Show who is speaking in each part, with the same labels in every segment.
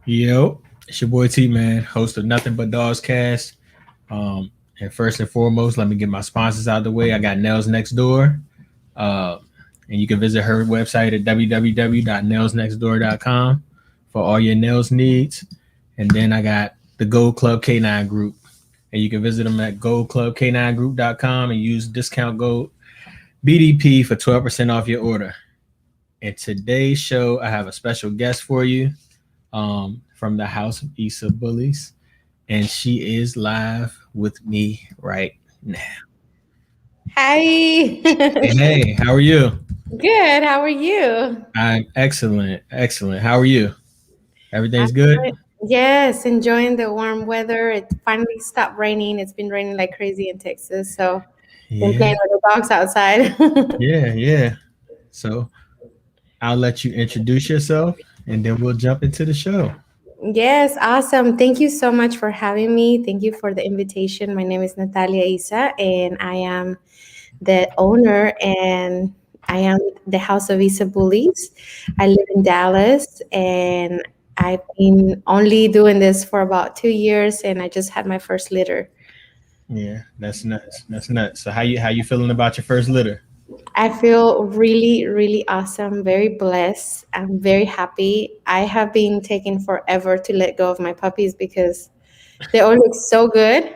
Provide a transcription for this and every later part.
Speaker 1: Yo, it's your boy T Man, host of Nothing But Dogs Cast. And first and foremost, let me get my sponsors out of the way. I got Nails Next Door, uh, and you can visit her website at www.nailsnextdoor.com for all your nails needs. And then I got the Gold Club K9 Group, and you can visit them at goldclubk9group.com and use discount code BDP for 12% off your order. In today's show, I have a special guest for you from the House of Issa Bullies, and she is live with me right now.
Speaker 2: Hi.
Speaker 1: Hey, hey, how are you?
Speaker 2: Good. How are you?
Speaker 1: I'm excellent, excellent. How are you?
Speaker 2: I'm
Speaker 1: Everything's good?
Speaker 2: yes, enjoying the warm weather. It finally stopped raining. It's been raining like crazy in Texas, so been
Speaker 1: Yeah,
Speaker 2: playing with the dogs outside.
Speaker 1: yeah, yeah. So I'll let you introduce yourself, and then we'll jump into the show.
Speaker 2: Yes, awesome. Thank you so much for having me. Thank you for the invitation. My name is Natalia Isa, and I am the owner and I am the House of Isa Bullies. I live in Dallas, and I've been only doing this for about 2 years, and I just had my first litter.
Speaker 1: Yeah, that's nuts. That's nuts. So how you feeling about your first litter?
Speaker 2: I feel really, really awesome, very blessed. I'm very happy. I have been taking forever to let go of my puppies because they all look so good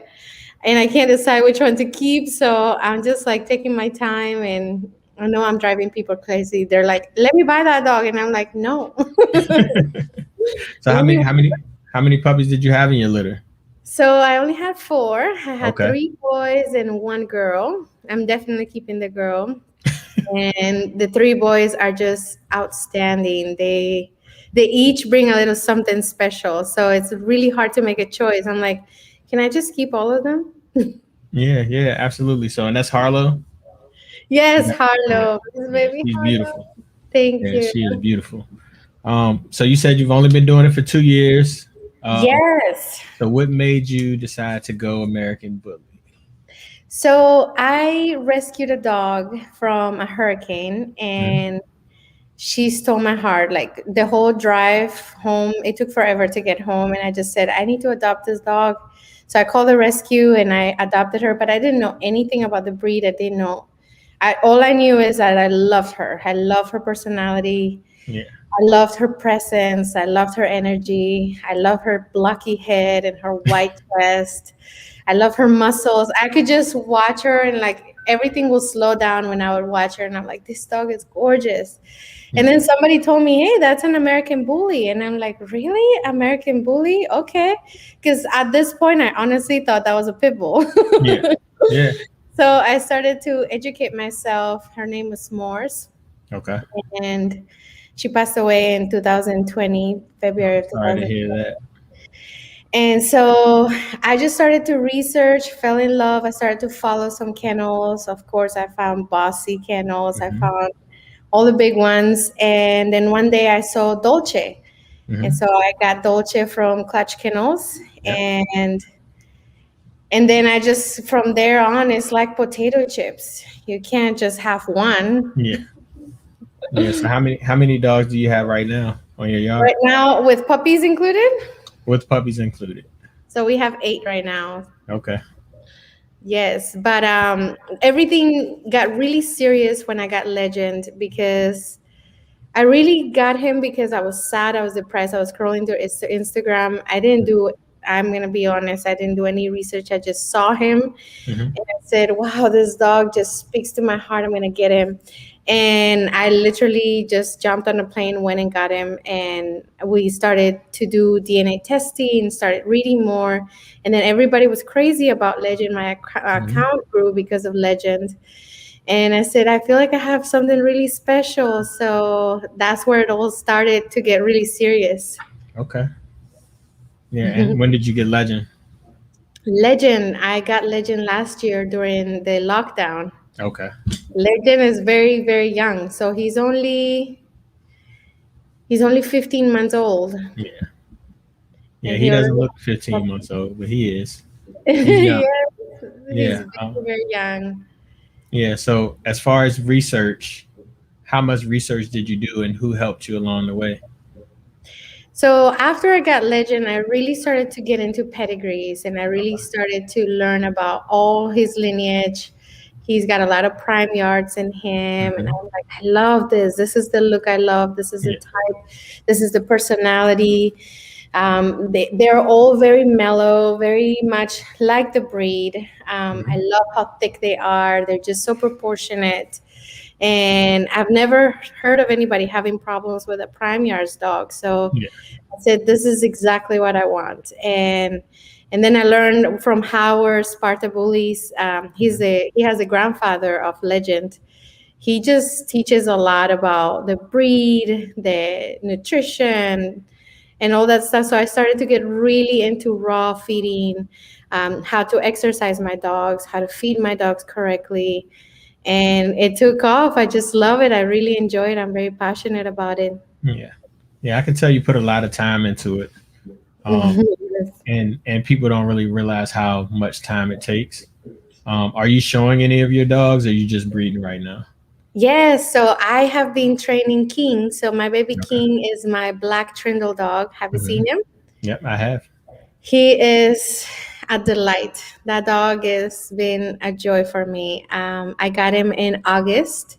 Speaker 2: and I can't decide which one to keep. So I'm just like taking my time, and I know I'm driving people crazy. They're like, let me buy that dog. And I'm like, no.
Speaker 1: So
Speaker 2: Let me.
Speaker 1: how many puppies did you have in your litter?
Speaker 2: So I only had four. I had
Speaker 1: Okay.
Speaker 2: three boys and one girl. I'm definitely keeping the girl. And the three boys are just outstanding. They each bring a little something special. So it's really hard to make a choice. I'm like, can I just keep all of them?
Speaker 1: Yeah, yeah, absolutely. So and that's Harlow.
Speaker 2: Yes,
Speaker 1: Yeah, yeah,
Speaker 2: Harlow. This
Speaker 1: yeah.
Speaker 2: baby
Speaker 1: She's
Speaker 2: Harlow.
Speaker 1: beautiful.
Speaker 2: Thank
Speaker 1: Yeah,
Speaker 2: you.
Speaker 1: she is beautiful. So you said you've only been doing it for 2 years.
Speaker 2: Yes.
Speaker 1: So what made you decide to go American Bully?
Speaker 2: So I rescued a dog from a hurricane,
Speaker 1: Mhm.
Speaker 2: and she stole my heart. Like the whole drive home, it took forever to get home. And I just said, I need to adopt this dog. So I called the rescue and I adopted her, but I didn't know anything about the breed. I didn't know. All I knew is that I loved her. I love her personality.
Speaker 1: Yeah,
Speaker 2: I loved her presence. I loved her energy. I love her blocky head and her white chest. I love her muscles. I could just watch her and like everything will slow down when I would watch her. And I'm like, this dog is gorgeous. And
Speaker 1: yeah,
Speaker 2: then somebody told me, hey, that's an American bully. And I'm like, really? American bully? Okay. Because at this point, I honestly thought that was a pit bull.
Speaker 1: yeah, yeah.
Speaker 2: So I started to educate myself. Her name was S'mores,
Speaker 1: Okay.
Speaker 2: and she passed away in 2020, February
Speaker 1: I'm
Speaker 2: of
Speaker 1: sorry to
Speaker 2: 2020.
Speaker 1: hear that.
Speaker 2: And so I just started to research, fell in love. I started to follow some kennels. Of course, I found Bossy kennels. I
Speaker 1: Hmm.
Speaker 2: found all the big ones. And then one day I saw Dolce. And
Speaker 1: Hmm.
Speaker 2: so I got Dolce from Clutch Kennels.
Speaker 1: Yep.
Speaker 2: And then I just, from there on, it's like potato chips. You can't just have one.
Speaker 1: Yeah, yeah. So how many dogs do you have right now on your yard,
Speaker 2: Right now, with puppies included.
Speaker 1: with puppies included?
Speaker 2: So we have eight right now.
Speaker 1: Okay.
Speaker 2: Yes, but everything got really serious when I got Legend because I really got him because I was sad, I was depressed, I was scrolling through Instagram. I didn't do. I'm gonna be honest. I didn't do any research. I just saw him
Speaker 1: Hmm.
Speaker 2: and I said, "Wow, this dog just speaks to my heart. I'm gonna get him." And I literally just jumped on a plane, went and got him, and we started to do DNA testing, started reading more, and then everybody was crazy about Legend. My
Speaker 1: Hmm.
Speaker 2: account grew because of Legend, and I said, I feel like I have something really special. So that's where it all started to get really serious.
Speaker 1: Okay. Yeah. And when did you get Legend?
Speaker 2: Legend, I got Legend last year during the lockdown.
Speaker 1: Okay.
Speaker 2: Legend is very, very young. So he's only 15 months old.
Speaker 1: Yeah. Yeah.
Speaker 2: And
Speaker 1: He
Speaker 2: he
Speaker 1: doesn't
Speaker 2: already
Speaker 1: look 15 months old, but he is. He's young.
Speaker 2: yes, he's
Speaker 1: Yeah.
Speaker 2: very, very young.
Speaker 1: Yeah. So as far as research, how much research did you do, and who helped you along the way?
Speaker 2: So after I got Legend, I really started to get into pedigrees and I really started to learn about all his lineage. He's got a lot of prime yards in him. And
Speaker 1: Mhm.
Speaker 2: I'm like, I love this. This is the look I love. This is the
Speaker 1: Yeah.
Speaker 2: type. This is the personality. They're all very mellow, very much like the breed. I
Speaker 1: Mhm.
Speaker 2: love how thick they are. They're just so proportionate. And I've never heard of anybody having problems with a prime yards dog. So
Speaker 1: Yeah.
Speaker 2: I said, this is exactly what I want. And then I learned from Howard Spartabullis.
Speaker 1: Mhm.
Speaker 2: He has a grandfather of Legend. He just teaches a lot about the breed, the nutrition, and all that stuff. So I started to get really into raw feeding, how to exercise my dogs, how to feed my dogs correctly. And it took off. I just love it. I really enjoy it. I'm very passionate about it.
Speaker 1: Yeah. Yeah. I can tell you put a lot of time into it. Um, and people don't really realize how much time it takes. Are you showing any of your dogs, or are you just breeding right now?
Speaker 2: Yes, so I have been training King. So my baby
Speaker 1: Okay.
Speaker 2: King is my black Trindle dog. Have you
Speaker 1: Hmm.
Speaker 2: seen him?
Speaker 1: Yep, I have.
Speaker 2: He is a delight. That dog has been a joy for me. I got him in August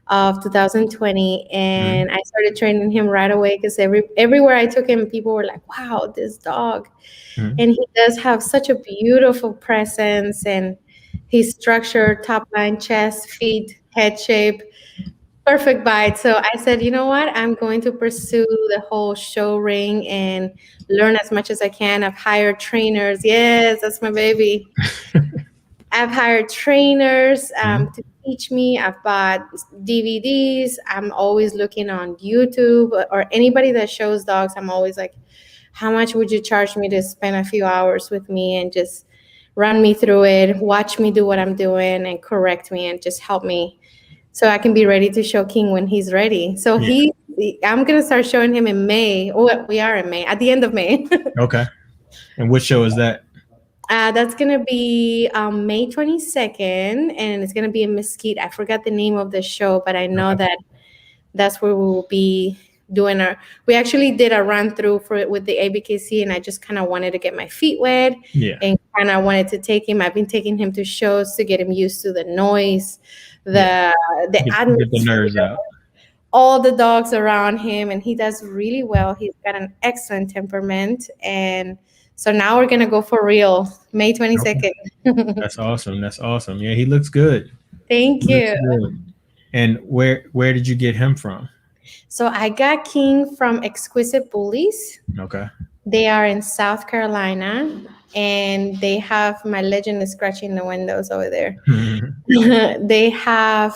Speaker 2: of 2020,
Speaker 1: Hmm.
Speaker 2: and I started training him right away because everywhere I took him, people were like, "Wow, this dog!"
Speaker 1: Hmm.
Speaker 2: And he does have such a beautiful presence, and his structure, top line, chest, feet, head shape. Perfect bite. So I said, you know what? I'm going to pursue the whole show ring and learn as much as I can. I've hired trainers. Yes, that's my baby. I've hired trainers
Speaker 1: Hmm.
Speaker 2: to teach me. I've bought DVDs. I'm always looking on YouTube or anybody that shows dogs. I'm always like, how much would you charge me to spend a few hours with me and just run me through it, watch me do what I'm doing, and correct me and just help me so I can be ready to show King when he's ready. So
Speaker 1: Yeah.
Speaker 2: I'm gonna start showing him in May. Oh, we are in May, at the end of May.
Speaker 1: Okay. And what show is that?
Speaker 2: That's gonna be May 22nd, and it's gonna be in Mesquite. I forgot the name of the show, but I know
Speaker 1: Okay.
Speaker 2: that that's where we will be doing our. We actually did a run through for it with the ABKC, and I just kind of wanted to get my feet wet
Speaker 1: Yeah.
Speaker 2: and kind of wanted to take him. I've been taking him to shows to get him used to the noise,
Speaker 1: Yeah.
Speaker 2: the
Speaker 1: Get the
Speaker 2: atmosphere,
Speaker 1: nerves out.
Speaker 2: all the dogs around him, and he does really well. He's got an excellent temperament, and so now we're gonna go for real, May
Speaker 1: Okay.
Speaker 2: 22nd.
Speaker 1: That's awesome. That's awesome. Yeah, he looks good.
Speaker 2: Thank
Speaker 1: He looks
Speaker 2: you.
Speaker 1: good. And where did you get him from?
Speaker 2: So I got King from Exquisite Bullies.
Speaker 1: Okay.
Speaker 2: They are in South Carolina, and they have my Legend is scratching the windows over there. They have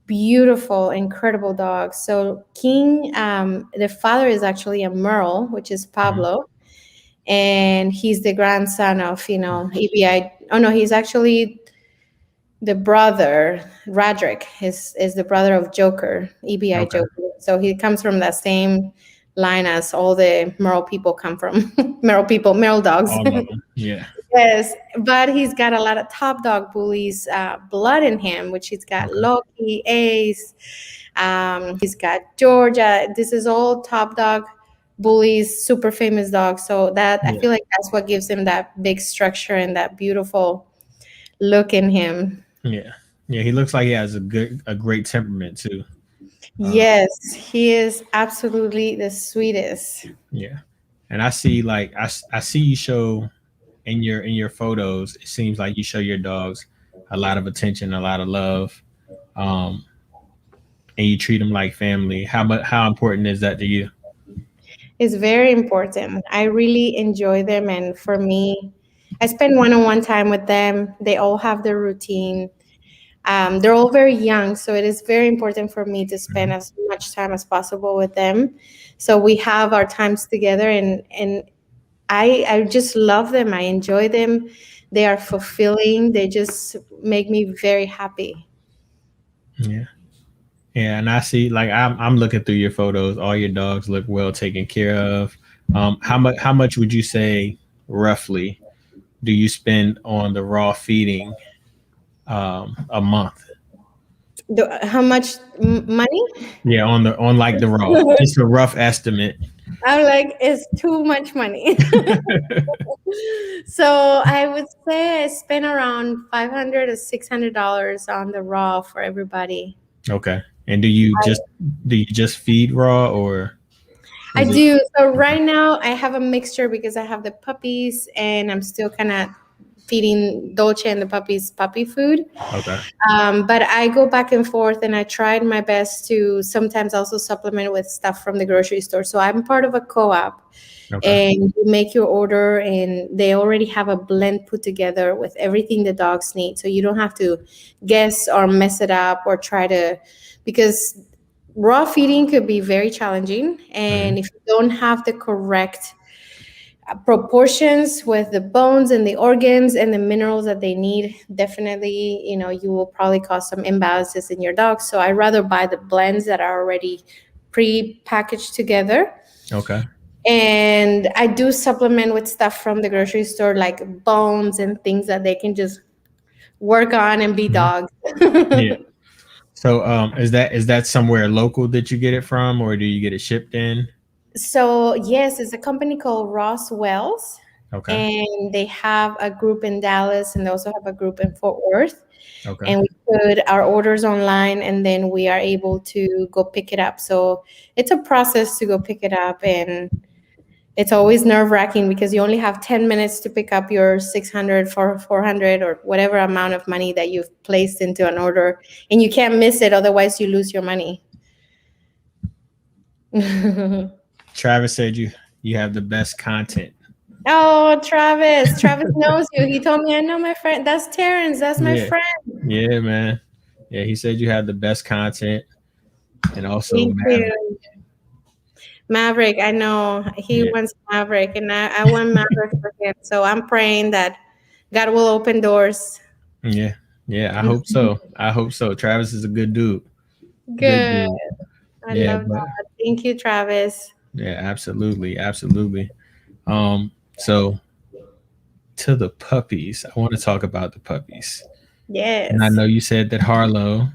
Speaker 2: beautiful, incredible dogs. So King, the father is actually a Merle, which is Pablo, and he's the grandson of EBI. Oh no, he's actually the brother. Radrick is the brother of Joker, EBI
Speaker 1: Okay.
Speaker 2: Joker. So he comes from that same line as all the Merle people come from. Merle people, Merle dogs.
Speaker 1: All of them. Yeah.
Speaker 2: Yes, but he's got a lot of top dog bullies blood in him, which he's got
Speaker 1: Okay.
Speaker 2: Loki, Ace, he's got Georgia. This is all top dog bullies, super famous dogs. So that I
Speaker 1: Yeah.
Speaker 2: feel like that's what gives him that big structure and that beautiful look in him.
Speaker 1: Yeah. Yeah. He looks like he has a great temperament too. Uh,
Speaker 2: Yes, he is absolutely the sweetest.
Speaker 1: yeah. And I see like I see you show in your photos. It seems like you show your dogs a lot of attention, a lot of love, um, and you treat them like family. How important is that to you?
Speaker 2: It's very important. I really enjoy them. And for me, I spend one on one time with them. They all have their routine. They're all very young. So it is very important for me to spend
Speaker 1: Mhm.
Speaker 2: as much time as possible with them. So we have our times together, and I just love them. I enjoy them. They are fulfilling. They just make me very happy.
Speaker 1: Yeah. Yeah, and I see like I'm looking through your photos. All your dogs look well taken care of. How much would you say roughly do you spend on the raw feeding a month?
Speaker 2: How much money?
Speaker 1: Yeah, on like the raw, just a rough estimate.
Speaker 2: I'm like, it's too much money. So I would say I spent around $500 to $600 on the raw for everybody.
Speaker 1: Okay. And do you just feed raw, or
Speaker 2: I
Speaker 1: is it
Speaker 2: do. So right now I have a mixture because I have the puppies and I'm still kind of feeding Dolce and the puppies puppy food.
Speaker 1: okay?
Speaker 2: But I go back and forth and I tried my best to sometimes also supplement with stuff from the grocery store. So I'm part of a co-op
Speaker 1: Okay.
Speaker 2: and you make your order and they already have a blend put together with everything the dogs need. So you don't have to guess or mess it up or try to, because raw feeding could be very challenging.
Speaker 1: Mhm.
Speaker 2: And if you don't have the correct proportions with the bones and the organs and the minerals that they need, definitely, you will probably cause some imbalances in your dog. So I rather buy the blends that are already pre-packaged together.
Speaker 1: Okay.
Speaker 2: And I do supplement with stuff from the grocery store, like bones and things that they can just work on and be
Speaker 1: Mhm.
Speaker 2: dogs.
Speaker 1: Yeah. So is that somewhere local that you get it from, or do you get it shipped in?
Speaker 2: So yes, it's a company called Ross Wells,
Speaker 1: Okay.
Speaker 2: and they have a group in Dallas, and they also have a group in Fort Worth.
Speaker 1: Okay.
Speaker 2: And we put our orders online, and then we are able to go pick it up. So it's a process to go pick it up, and it's always nerve wracking because you only have 10 minutes to pick up your 600 for 400 or whatever amount of money that you've placed into an order, and you can't miss it, otherwise you lose your money.
Speaker 1: Travis said you have the best content.
Speaker 2: Oh, Travis. Travis knows you. He told me, I know my friend. That's Terrence. That's my
Speaker 1: Yeah.
Speaker 2: friend.
Speaker 1: Yeah, man. Yeah, he said you have the best content, and also
Speaker 2: Thank
Speaker 1: Maverick.
Speaker 2: you. Maverick, I know he
Speaker 1: Yeah.
Speaker 2: wants Maverick, and I want Maverick for him. So I'm praying that God will open doors.
Speaker 1: Yeah. Yeah, I hope so. I hope so. Travis is a good dude. Good
Speaker 2: Good.
Speaker 1: dude.
Speaker 2: I
Speaker 1: Yeah,
Speaker 2: love
Speaker 1: but
Speaker 2: that. Thank you, Travis.
Speaker 1: yeah, absolutely. Absolutely. So to the puppies, I want to talk about the puppies. And I
Speaker 2: Yes.
Speaker 1: know you said that Harlow,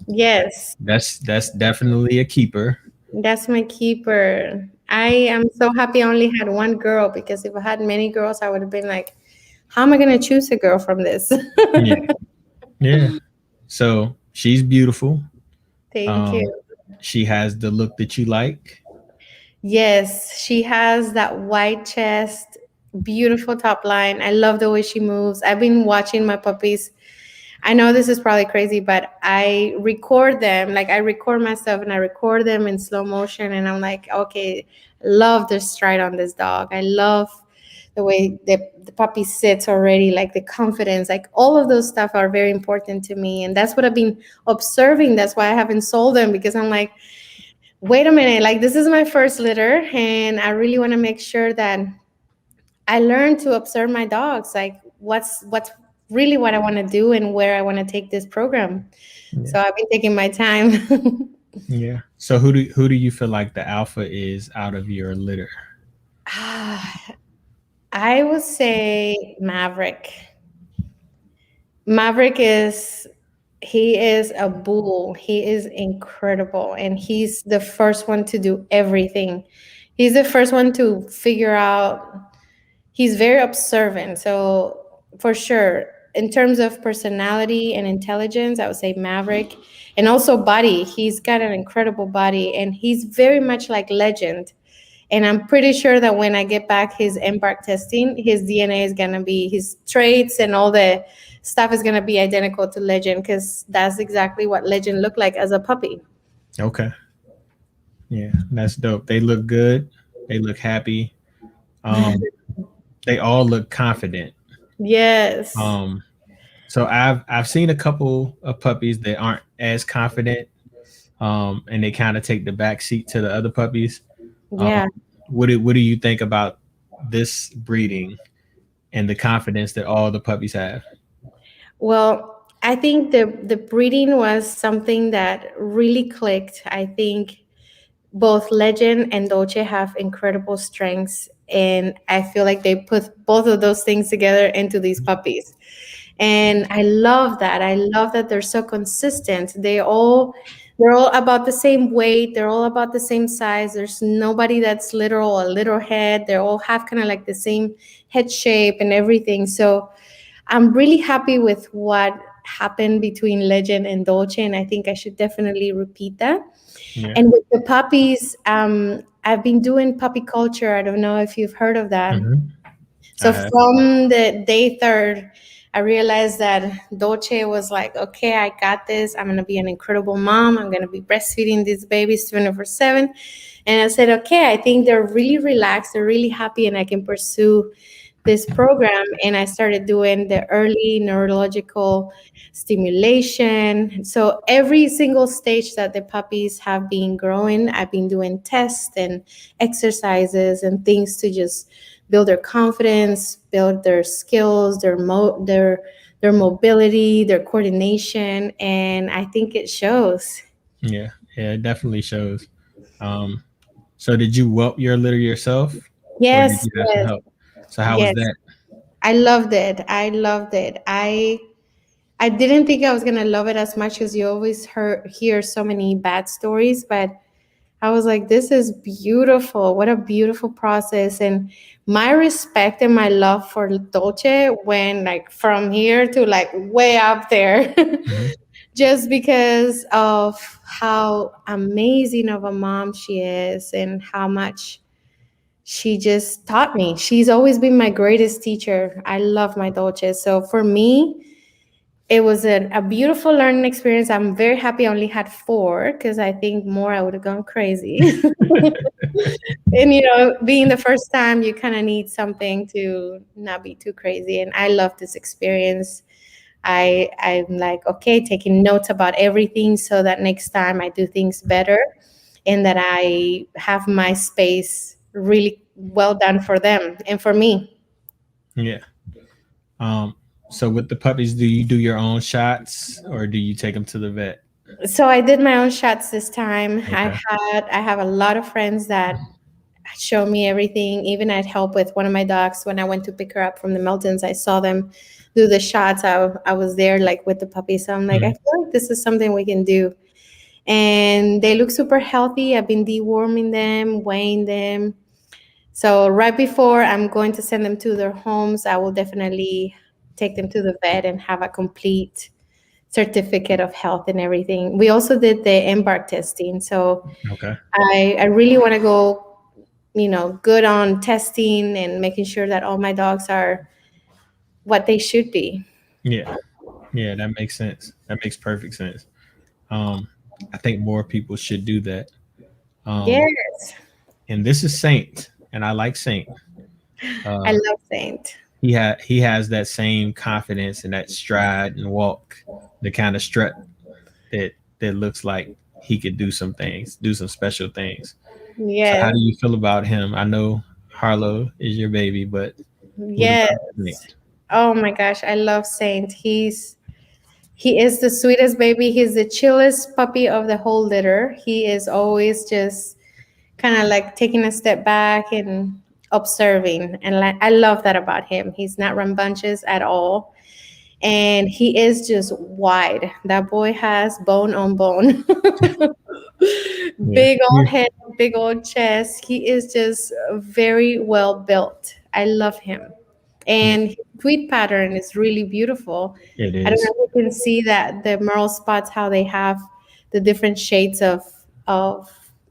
Speaker 2: Yes.
Speaker 1: that's definitely a keeper.
Speaker 2: That's my keeper. I am so happy I only had one girl because if I had many girls, I would have been like, how am I going to choose a girl from this?
Speaker 1: Yeah. Yeah. So she's beautiful.
Speaker 2: Thank
Speaker 1: Um,
Speaker 2: you.
Speaker 1: she has the look that you like.
Speaker 2: Yes, she has that white chest, beautiful top line. I love the way she moves. I've been watching my puppies. I know this is probably crazy, but I record them. Like I record myself and I record them in slow motion. And I'm like, okay, love the stride on this dog. I love the way the puppy sits already, like the confidence, like all of those stuff are very important to me. And that's what I've been observing. That's why I haven't sold them because I'm like, wait a minute, like this is my first litter and I really want to make sure that I learn to observe my dogs, like what's really what I want to do and where I want to take this program.
Speaker 1: Yeah.
Speaker 2: So I've been taking my time.
Speaker 1: Yeah. So who do you feel like the alpha is out of your litter?
Speaker 2: I would say Maverick. Maverick is he is a bull. He is incredible and he's the first one to do everything. He's the first one to figure out. He's very observant. So for sure, in terms of personality and intelligence, I would say Maverick. And also body. He's got an incredible body and he's very much like Legend. And I'm pretty sure that when I get back his embark testing, his DNA is gonna be his traits and all the stuff is gonna be identical to Legend because that's exactly what Legend looked like as a puppy.
Speaker 1: Okay. Yeah, that's dope. They look good. They look happy. Um, they all look confident.
Speaker 2: Yes.
Speaker 1: Um, so I've seen a couple of puppies that aren't as confident, and they kind of take the back seat to the other puppies. Um,
Speaker 2: Yeah.
Speaker 1: what do you think about this breeding and the confidence that all the puppies have?
Speaker 2: Well, I think the breeding was something that really clicked. I think both Legend and Dolce have incredible strengths, and I feel like they put both of those things together into these puppies. And I love that. I love that they're so consistent. They're all about the same weight. They're all about the same size. There's nobody that's little or little head. They all have kind of like the same head shape and everything. So I'm really happy with what happened between Legend and Dolce, and I think I should definitely repeat that.
Speaker 1: Yeah.
Speaker 2: And with the puppies, I've been doing puppy culture. I don't know if you've heard of that.
Speaker 1: Hmm. I
Speaker 2: So
Speaker 1: have.
Speaker 2: from the day third, I realized that Dolce was like, okay, I got this. I'm going to be an incredible mom. I'm going to be breastfeeding these babies 24/7. And I said, okay, I think they're really relaxed. They're really happy, and I can pursue this program. And I started doing the early neurological stimulation. So every single stage that the puppies have been growing, I've been doing tests and exercises and things to just build their confidence, build their skills, their mobility, their coordination, and I think it shows.
Speaker 1: Yeah. Yeah. It definitely shows. Um, so did you whelp your litter yourself, or did
Speaker 2: Yes,
Speaker 1: you have some
Speaker 2: yes,
Speaker 1: help? So how was
Speaker 2: yes.
Speaker 1: that?
Speaker 2: I loved it. I loved it. I didn't think I was gonna love it as much as you always hear so many bad stories, but I was like, this is beautiful. What a beautiful process. And my respect and my love for Dolce went like from here to like way up there.
Speaker 1: Hmm.
Speaker 2: Just because of how amazing of a mom she is and how much she just taught me. She's always been my greatest teacher. I love my Dolce. So for me, it was a beautiful learning experience. I'm very happy I only had four because I think more I would have gone crazy. And being the first time, you kind of need something to not be too crazy. And I love this experience. I'm like, okay, taking notes about everything so that next time I do things better and that I have my space really well done for them and for me.
Speaker 1: Yeah. Um, so with the puppies, do you do your own shots or do you take them to the vet?
Speaker 2: So I did my own shots this time.
Speaker 1: Okay.
Speaker 2: I have a lot of friends that show me everything. Even I'd help with one of my dogs when I went to pick her up from the mountains. I saw them do the shots. I was there like with the puppy. So I'm like, I
Speaker 1: Mhm.
Speaker 2: feel like this is something we can do. And they look super healthy. I've been deworming them, weighing them. So right before I'm going to send them to their homes, I will definitely take them to the vet and have a complete certificate of health and everything. We also did the embark testing. So
Speaker 1: Okay.
Speaker 2: I really want to go, good on testing and making sure that all my dogs are what they should be.
Speaker 1: Yeah. Yeah, that makes sense. That makes perfect sense. Um, I think more people should do that. Um,
Speaker 2: Yes,
Speaker 1: and this is Saint, and I like Saint.
Speaker 2: I
Speaker 1: Uh,
Speaker 2: love Saint.
Speaker 1: he has that same confidence and that stride and walk, the kind of strut that looks like he could do some things, do some special things. So how
Speaker 2: Yes,
Speaker 1: do you feel about him? I know Harlow is your baby, but what
Speaker 2: yes.
Speaker 1: about Saint?
Speaker 2: Oh my gosh, I love Saint. He is the sweetest baby. He's the chillest puppy of the whole litter. He is always just kind of like taking a step back and observing. And like, I love that about him. He's not rambunctious at all. And he is just wide. That boy has bone on bone.
Speaker 1: Yeah.
Speaker 2: Big
Speaker 1: Yeah.
Speaker 2: old head, big old chest. He is just very well built. I love him.
Speaker 1: Yeah,
Speaker 2: And his tweet pattern is really beautiful.
Speaker 1: it
Speaker 2: I don't
Speaker 1: is.
Speaker 2: know if you can see that the merle spots, how they have the different shades of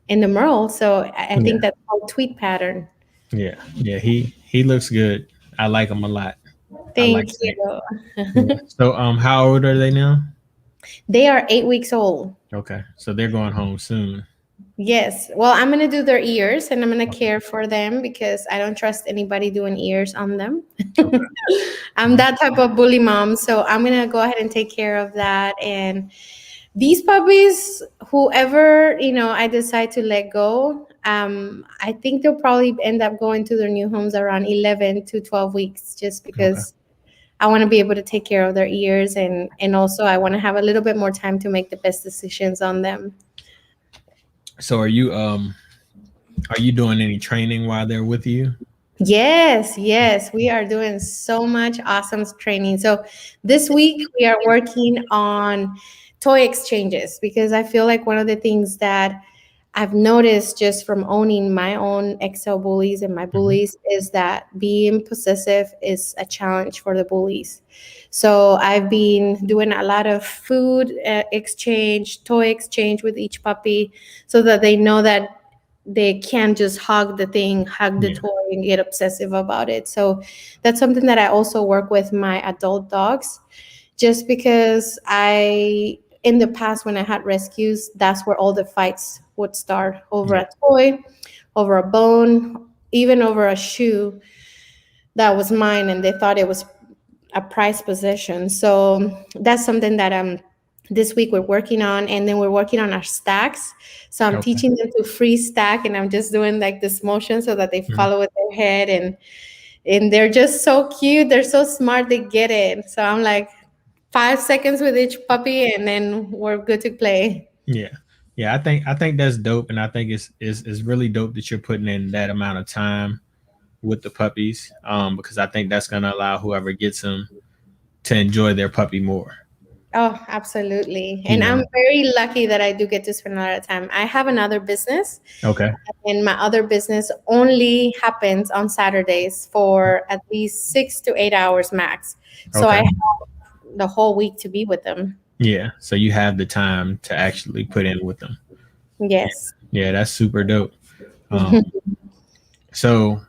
Speaker 2: in the merle. So I think
Speaker 1: Yeah.
Speaker 2: that's called tweet pattern.
Speaker 1: Yeah. Yeah. He looks good. I like him a lot. I like
Speaker 2: Thank
Speaker 1: Saint.
Speaker 2: you.
Speaker 1: Yeah. So how old are they now?
Speaker 2: They are 8 weeks old.
Speaker 1: Okay. So they're going home soon.
Speaker 2: Yes. Well, I'm going to do their ears and I'm going to care for them because I don't trust anybody doing ears on them.
Speaker 1: Okay.
Speaker 2: I'm that type of bully mom. So I'm going to go ahead and take care of that. And these puppies, whoever, I decide to let go, I think they'll probably end up going to their new homes around 11 to 12 weeks just
Speaker 1: Okay.
Speaker 2: because I want to be able to take care of their ears and also I want to have a little bit more time to make the best decisions on them.
Speaker 1: So are you doing any training while they're with you?
Speaker 2: Yes, we are doing so much awesome training. So this week we are working on toy exchanges because I feel like one of the things that I've noticed just from owning my own XL bullies and my
Speaker 1: Mhm.
Speaker 2: bullies is that being possessive is a challenge for the bullies. So I've been doing a lot of food exchange, toy exchange with each puppy so that they know that they can't just hug the thing, hug the
Speaker 1: Yeah.
Speaker 2: toy, and get obsessive about it. So that's something that I also work with my adult dogs, just because in the past, when I had rescues, that's where all the fights would start over
Speaker 1: Yeah.
Speaker 2: a toy, over a bone, even over a shoe that was mine, and they thought it was a prized possession. So that's something that this week we're working on, and then we're working on our stacks. So I'm
Speaker 1: Okay.
Speaker 2: teaching them to free stack, and I'm just doing like this motion so that they
Speaker 1: Mhm.
Speaker 2: follow with their head, and they're just so cute. They're so smart. They get it. So I'm like 5 seconds with each puppy, and then we're good to play.
Speaker 1: Yeah. Yeah, I think that's dope, and I think it's really dope that you're putting in that amount of time with the puppies, because I think that's gonna allow whoever gets them to enjoy their puppy more.
Speaker 2: Oh, absolutely.
Speaker 1: You
Speaker 2: And I'm
Speaker 1: know.
Speaker 2: very lucky that I do get to spend a lot of time. I have another business,
Speaker 1: Okay.
Speaker 2: and my other business only happens on Saturdays for at least 6 to 8 hours max. So I
Speaker 1: Okay.
Speaker 2: have the whole week to be with them.
Speaker 1: Yeah. So you have the time to actually put in with them. Yeah.
Speaker 2: Yes.
Speaker 1: Yeah, that's super dope. Um, so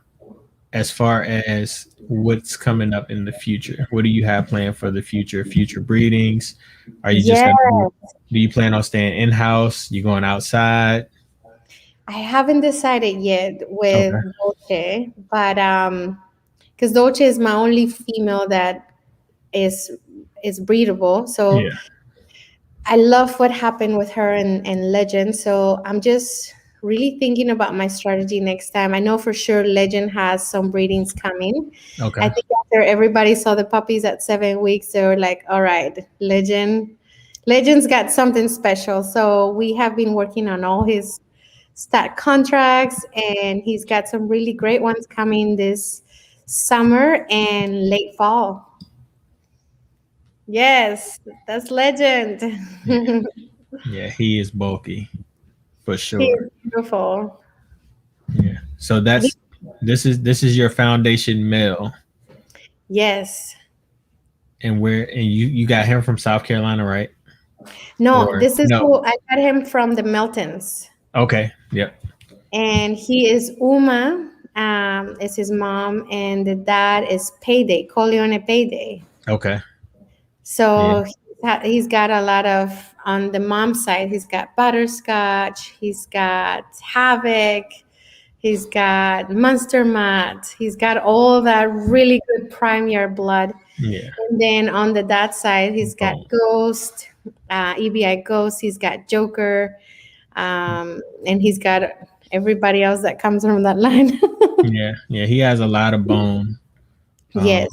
Speaker 1: as far as what's coming up in the future, what do you have planned for the future? Future breedings? Are you just
Speaker 2: Yeah.
Speaker 1: gonna do you plan on staying in house? You going outside?
Speaker 2: I haven't decided yet with
Speaker 1: Okay.
Speaker 2: Dolce, but because Dolce is my only female that is is breedable. So
Speaker 1: Yeah.
Speaker 2: I love what happened with her and Legend. So I'm just really thinking about my strategy next time. I know for sure Legend has some breedings coming. I
Speaker 1: Okay.
Speaker 2: think after everybody saw the puppies at 7 weeks, they were like, all right, Legend's got something special. So we have been working on all his stat contracts, and he's got some really great ones coming this summer and late fall. Yes, that's Legend.
Speaker 1: Yeah. Yeah, he is bulky for
Speaker 2: He's
Speaker 1: sure.
Speaker 2: beautiful.
Speaker 1: Yeah. So
Speaker 2: He-
Speaker 1: this is your foundation male,
Speaker 2: yes.
Speaker 1: and you got him from South Carolina, right?
Speaker 2: No,
Speaker 1: Or
Speaker 2: this is
Speaker 1: no?
Speaker 2: who I got him from the Meltons.
Speaker 1: Okay. Yep.
Speaker 2: And he is Uma, is his mom, and the dad is Payday, Coleone Payday.
Speaker 1: Okay. Yeah.
Speaker 2: So he's got a lot of, on the mom side, he's got Butterscotch, he's got Havoc, he's got Monster Mutt, he's got all that really good prime year blood.
Speaker 1: Yeah.
Speaker 2: And then on the dad side, he's got
Speaker 1: Boom.
Speaker 2: Ghost, EBI Ghost, he's got Joker, and he's got everybody else that comes from that line.
Speaker 1: Yeah. Yeah. He has a lot of bone.
Speaker 2: Yes,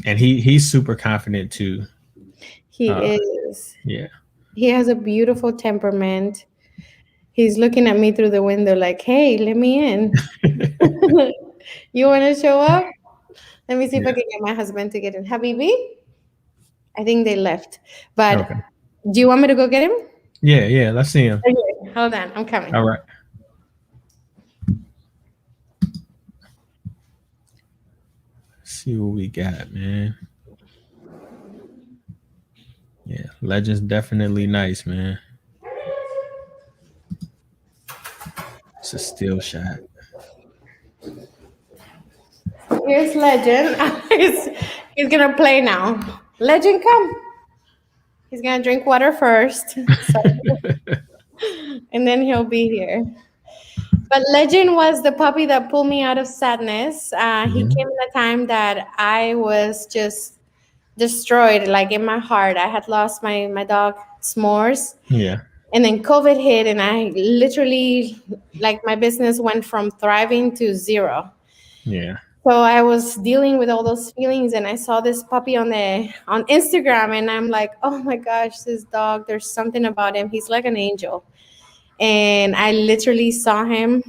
Speaker 1: And he's super confident too. Uh,
Speaker 2: he is.
Speaker 1: yeah.
Speaker 2: He has a beautiful temperament. He's looking at me through the window like, hey, let me in. You want to show up? Let me see if I
Speaker 1: Yeah.
Speaker 2: can get my husband to get in. Habibi? I think they left. But
Speaker 1: Okay.
Speaker 2: do you want me to go get him?
Speaker 1: Yeah. Yeah. Let's see him.
Speaker 2: Okay, hold on. I'm coming.
Speaker 1: All right. Let's see what we got, man. Yeah. Legend's definitely nice, man. It's a still shot.
Speaker 2: Here's Legend. he's going to play now. Legend, come. He's going to drink water first. So, and then he'll be here. But Legend was the puppy that pulled me out of sadness. He
Speaker 1: Mhm.
Speaker 2: came in a time that I was just destroyed, like in my heart. I had lost my dog S'mores,
Speaker 1: Yeah.
Speaker 2: and then COVID hit, and I literally, like, my business went from thriving to zero.
Speaker 1: Yeah.
Speaker 2: So I was dealing with all those feelings, and I saw this puppy on Instagram, and I'm like, oh my gosh, this dog, there's something about him. He's like an angel. And I literally saw him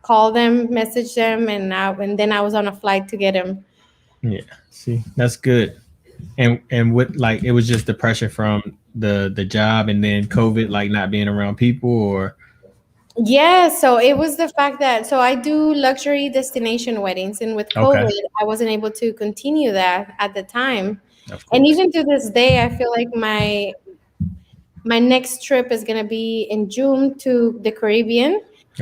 Speaker 2: call them, message them, and then I was on a flight to get him.
Speaker 1: Yeah. See, that's good. And what, like, it was just the pressure from the job and then COVID, like not being around people, or
Speaker 2: Yeah, so it was the fact that so I do luxury destination weddings, and with
Speaker 1: okay,
Speaker 2: COVID, I wasn't able to continue that at the time.
Speaker 1: of
Speaker 2: And
Speaker 1: course.
Speaker 2: even to this day, I feel like my next trip is gonna be in June to the Caribbean,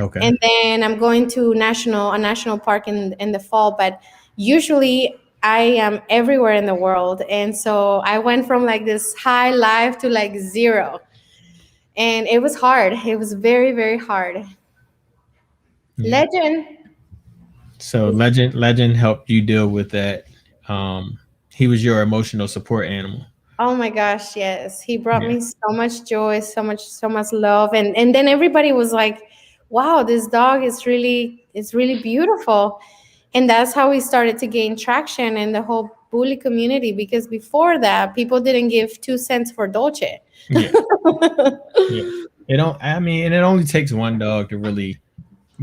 Speaker 1: Okay.
Speaker 2: and then I'm going to a national park in the fall. But usually I am everywhere in the world, and so I went from like this high life to like zero, and it was hard. It was very very hard.
Speaker 1: Yeah.
Speaker 2: Legend.
Speaker 1: So Legend helped you deal with that. Um, he was your emotional support animal.
Speaker 2: Oh my gosh, yes. He brought
Speaker 1: Yeah.
Speaker 2: me so much joy, so much love. And then everybody was like, "Wow, this dog is really beautiful." And that's how we started to gain traction in the whole bully community, because before that, people didn't give 2 cents for Dolce.
Speaker 1: Yeah. Yeah. It don't. I mean, and it only takes one dog to really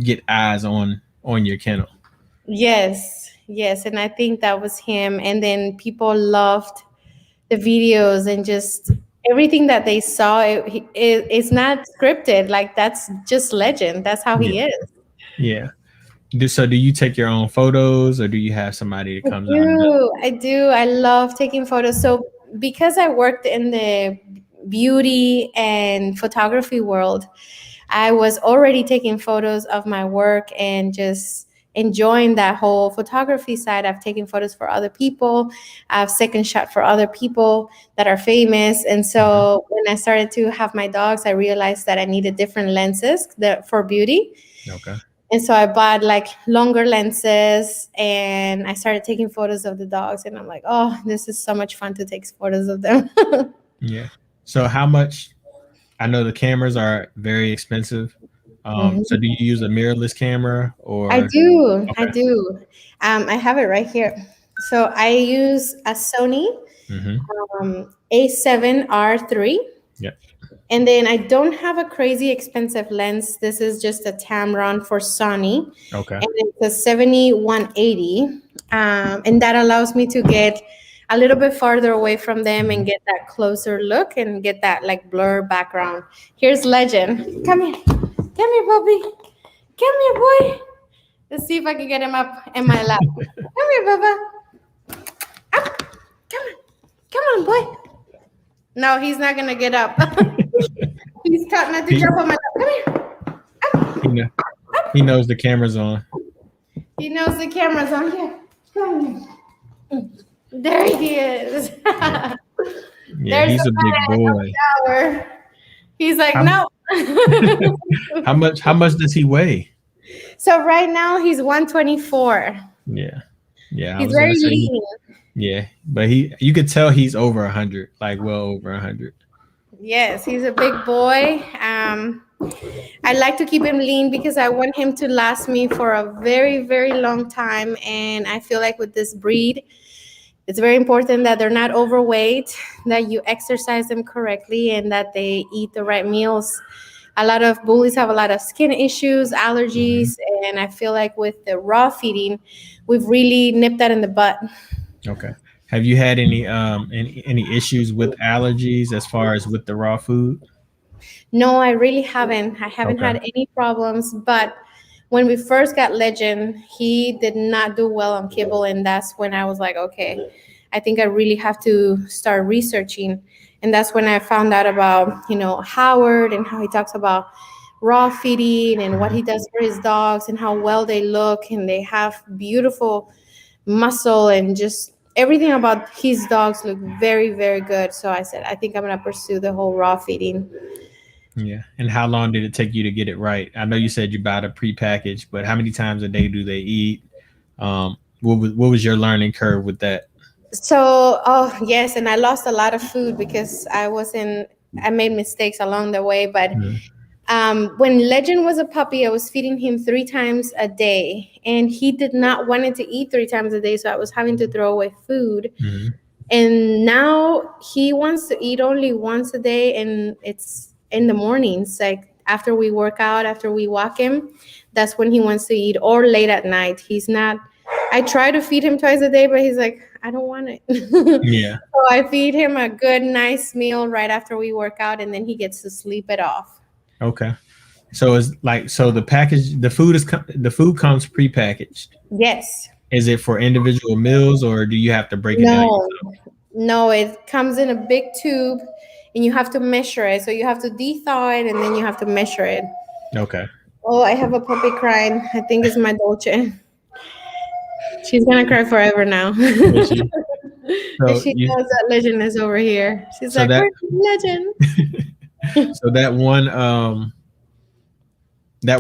Speaker 1: get eyes on your kennel.
Speaker 2: Yes, yes. And I think that was him. And then people loved the videos and just everything that they saw. It's not scripted. Like, that's just Legend. That's how
Speaker 1: Yeah.
Speaker 2: he is.
Speaker 1: Yeah. So do you take your own photos, or do you have somebody that
Speaker 2: I
Speaker 1: comes out and does?
Speaker 2: do. I do. I love taking photos. So because I worked in the beauty and photography world, I was already taking photos of my work and just enjoying that whole photography side. I've taken photos for other people. I've second shot for other people that are famous. And
Speaker 1: Mhm.
Speaker 2: so when I started to have my dogs, I realized that I needed different lenses for beauty.
Speaker 1: Okay.
Speaker 2: And so I bought like longer lenses and I started taking photos of the dogs. And I'm like, oh, this is so much fun to take photos of them.
Speaker 1: Yeah. So how much? I know the cameras are very expensive. So
Speaker 2: Mhm.
Speaker 1: do you use a mirrorless camera
Speaker 2: I
Speaker 1: or?
Speaker 2: do. I
Speaker 1: Okay.
Speaker 2: do. I have it right here. So I use a Sony
Speaker 1: Mm-hmm.
Speaker 2: A7R3.
Speaker 1: Yep.
Speaker 2: And then I don't have a crazy expensive lens. This is just a Tamron for Sony.
Speaker 1: Okay.
Speaker 2: And it's a 7180. And that allows me to get a little bit farther away from them and
Speaker 1: Mhm.
Speaker 2: get that closer look and get that like blur background. Here's Legend. Come here. Come here, puppy. Come here, boy. Let's see if I can get him up in my lap. Come here, Bubba. Up. Come on. Come on, boy. No, he's not going to get up. He's taught not to
Speaker 1: He
Speaker 2: jump on my lap. Come here.
Speaker 1: he know, he knows the camera's on.
Speaker 2: He knows the camera's on here. Come here. There he is.
Speaker 1: Yeah. Yeah.
Speaker 2: There's
Speaker 1: He's
Speaker 2: the
Speaker 1: a big boy.
Speaker 2: shower. He's like,
Speaker 1: How
Speaker 2: no.
Speaker 1: how much does he weigh?
Speaker 2: So right now he's 124.
Speaker 1: Yeah. Yeah. I
Speaker 2: He's
Speaker 1: was gonna
Speaker 2: very
Speaker 1: say
Speaker 2: lean.
Speaker 1: yeah, but you could tell he's over 100, like well over 100.
Speaker 2: Yes, he's a big boy. I like to keep him lean because I want him to last me for a very, very long time. And I feel like with this breed, it's very important that they're not overweight, that you exercise them correctly, and that they eat the right meals. A lot of bullies have a lot of skin issues,
Speaker 1: Mhm.
Speaker 2: allergies, and I feel like with the raw feeding, we've really nipped that in the butt.
Speaker 1: Okay. Have you had any issues with allergies as far as with the raw food?
Speaker 2: No, I really haven't. I haven't
Speaker 1: Okay.
Speaker 2: had any problems. But when we first got Legend, he did not do well on kibble. And that's when I was like, okay, I think I really have to start researching. And that's when I found out about, Howard and how he talks about raw feeding and what
Speaker 1: Mhm.
Speaker 2: he does for his dogs and how well they look and they have beautiful muscle and just everything about his dogs look very, very good. So I said, I think I'm going to pursue the whole raw feeding.
Speaker 1: Yeah. And how long did it take you to get it right? I know you said you bought a prepackaged, but how many times a day do they eat? What was your learning curve with that?
Speaker 2: So, oh yes, and I lost a lot of food because I made mistakes along the way. But
Speaker 1: Mhm.
Speaker 2: when Legend was a puppy, I was feeding him 3 times a day, and he did not wanted to eat 3 times a day. So I was having to throw away food.
Speaker 1: Mhm.
Speaker 2: And now he wants to eat only once a day, and it's in the mornings. Like after we work out, after we walk him, that's when he wants to eat, or late at night. He's not, I try to feed him twice a day, but he's like, I don't want it.
Speaker 1: Yeah.
Speaker 2: So I feed him a good, nice meal right after we work out, and then he gets to sleep it off.
Speaker 1: Okay. So it's like, so the package, the food comes prepackaged.
Speaker 2: Yes.
Speaker 1: Is it for individual meals, or do you have to break it down?
Speaker 2: No, no, it comes in a big tube and you have to measure it. So you have to de-thaw it and then you have to measure it.
Speaker 1: Okay.
Speaker 2: Oh, I have a puppy crying. I think it's my Dolce. She's gonna cry forever now.
Speaker 1: Is she? So
Speaker 2: She
Speaker 1: you,
Speaker 2: knows that Legend is over here. She's
Speaker 1: so
Speaker 2: like,
Speaker 1: that
Speaker 2: where's Legend?
Speaker 1: so that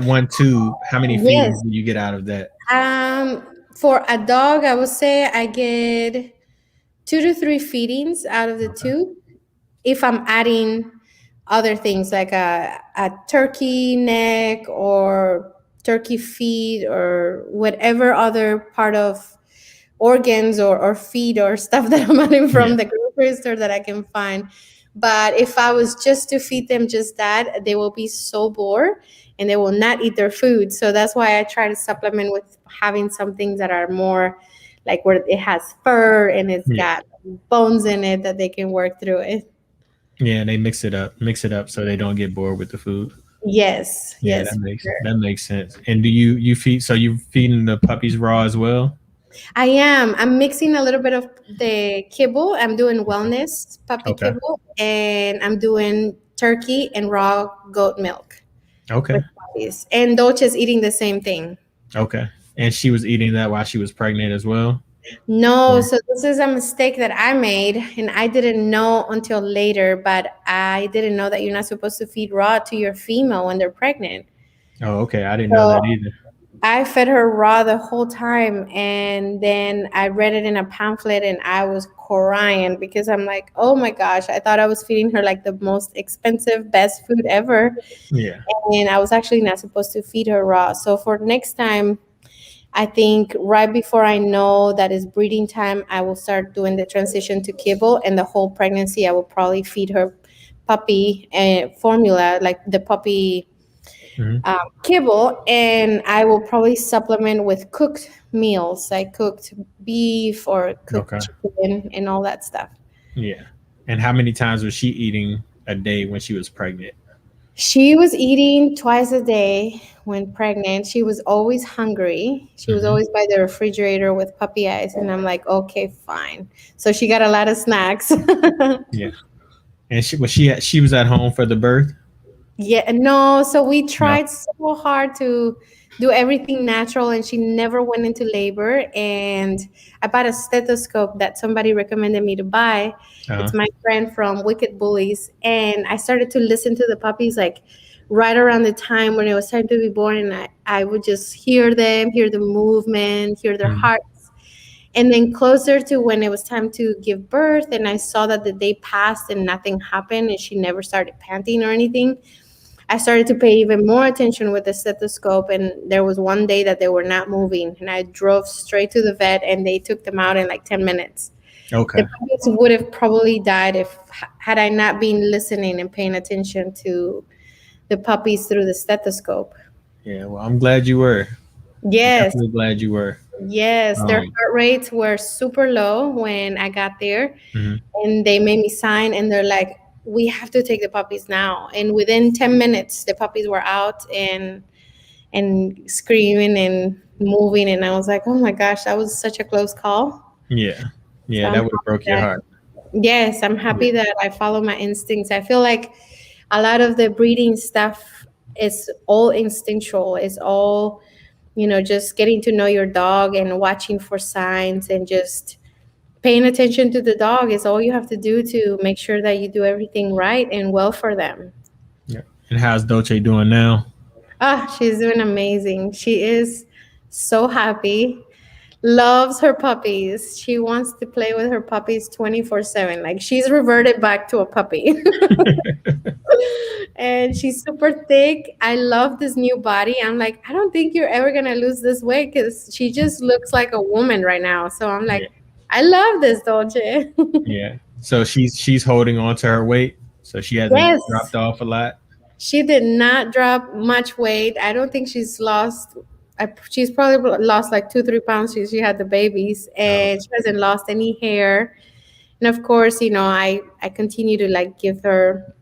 Speaker 1: one tube, how many
Speaker 2: Yes.
Speaker 1: feedings do you get out of that?
Speaker 2: For a dog, I would say I get 2 to 3 feedings out of the tube. If I'm adding other things like a turkey neck or turkey feet or whatever other part of organs or feet or stuff that I'm adding from
Speaker 1: Yeah.
Speaker 2: the grocery store that I can find. But if I was just to feed them just that, they will be so bored and they will not eat their food. So that's why I try to supplement with having some things that are more like where it has fur and it's
Speaker 1: Yeah.
Speaker 2: got bones in it that they can work through it.
Speaker 1: Yeah, they mix it up so they don't get bored with the food.
Speaker 2: Yes,
Speaker 1: Yeah,
Speaker 2: yes.
Speaker 1: that makes sense. And do you feed, so you feeding the puppies raw as well?
Speaker 2: I am. I'm mixing a little bit of the kibble. I'm doing wellness puppy
Speaker 1: Okay.
Speaker 2: kibble, and I'm doing turkey and raw goat milk
Speaker 1: Okay.
Speaker 2: with puppies. And Dolce's eating the same thing.
Speaker 1: Okay. And she was eating that while she was pregnant as well?
Speaker 2: No,
Speaker 1: Yeah.
Speaker 2: so this is a mistake that I made, and I didn't know until later, but I didn't know that you're not supposed to feed raw to your female when they're pregnant.
Speaker 1: Oh, okay. I didn't know that
Speaker 2: So
Speaker 1: either.
Speaker 2: I fed her raw the whole time, and then I read it in a pamphlet and I was crying because I'm like, oh my gosh, I thought I was feeding her like the most expensive, best food ever.
Speaker 1: Yeah.
Speaker 2: And I was actually not supposed to feed her raw. So for next time, I think right before I know that it's breeding time, I will start doing the transition to kibble, and the whole pregnancy, I will probably feed her puppy formula, like the puppy
Speaker 1: Mhm.
Speaker 2: kibble, and I will probably supplement with cooked meals, like cooked beef or cooked
Speaker 1: Okay.
Speaker 2: chicken and all that stuff.
Speaker 1: Yeah. And how many times was she eating a day when she was pregnant?
Speaker 2: She was eating twice a day when pregnant. She was always hungry. She was
Speaker 1: Mhm.
Speaker 2: always by the refrigerator with puppy eyes, and I'm like, okay, fine. So she got a lot of snacks.
Speaker 1: Yeah. And she was at home for the birth?
Speaker 2: Yeah, no. So we
Speaker 1: No.
Speaker 2: tried so hard to do everything natural, and she never went into labor. And I bought a stethoscope that somebody recommended me to buy.
Speaker 1: Uh-huh.
Speaker 2: It's my friend from Wicked Bullies, and I started to listen to the puppies like right around the time when it was time to be born, and I would just hear them, hear the movement, hear their
Speaker 1: Mhm.
Speaker 2: hearts. And then closer to when it was time to give birth, and I saw that the day passed and nothing happened, and she never started panting or anything. I started to pay even more attention with the stethoscope, and there was one day that they were not moving, and I drove straight to the vet, and they took them out in like 10 minutes.
Speaker 1: Okay.
Speaker 2: The puppies would have probably died if had I not been listening and paying attention to the puppies through the stethoscope.
Speaker 1: Yeah. Well, I'm glad you were.
Speaker 2: Yes,
Speaker 1: Definitely glad you were.
Speaker 2: yes, their
Speaker 1: Um,
Speaker 2: heart rates were super low when I got there,
Speaker 1: mhm.
Speaker 2: and they made me sign, and they're like, we have to take the puppies now. And within 10 minutes, the puppies were out and screaming and moving. And I was like, oh my gosh, that was such a close call.
Speaker 1: Yeah.
Speaker 2: So
Speaker 1: Yeah,
Speaker 2: I'm
Speaker 1: that would have broke your
Speaker 2: happy
Speaker 1: heart.
Speaker 2: yes, I'm happy
Speaker 1: Yeah.
Speaker 2: that I follow my instincts. I feel like a lot of the breeding stuff is all instinctual. It's all, just getting to know your dog and watching for signs and just paying attention to the dog is all you have to do to make sure that you do everything right and well for them.
Speaker 1: Yeah. And how's Dolce doing now?
Speaker 2: Ah, she's doing amazing. She is so happy. Loves her puppies. She wants to play with her puppies 24/7. Like she's reverted back to a puppy. And she's super thick. I love this new body. I'm like, I don't think you're ever gonna lose this weight because she just looks like a woman right now. So I'm
Speaker 1: Yeah.
Speaker 2: like, I love this, Dolce.
Speaker 1: Yeah. So she's holding on to her weight. So she hasn't
Speaker 2: Yes.
Speaker 1: dropped off a lot.
Speaker 2: She did not drop much weight. I don't think she's lost. She's probably lost like 2, 3 pounds. She had the babies,
Speaker 1: Oh,
Speaker 2: and she hasn't lost any hair. And of course, I continue to like give her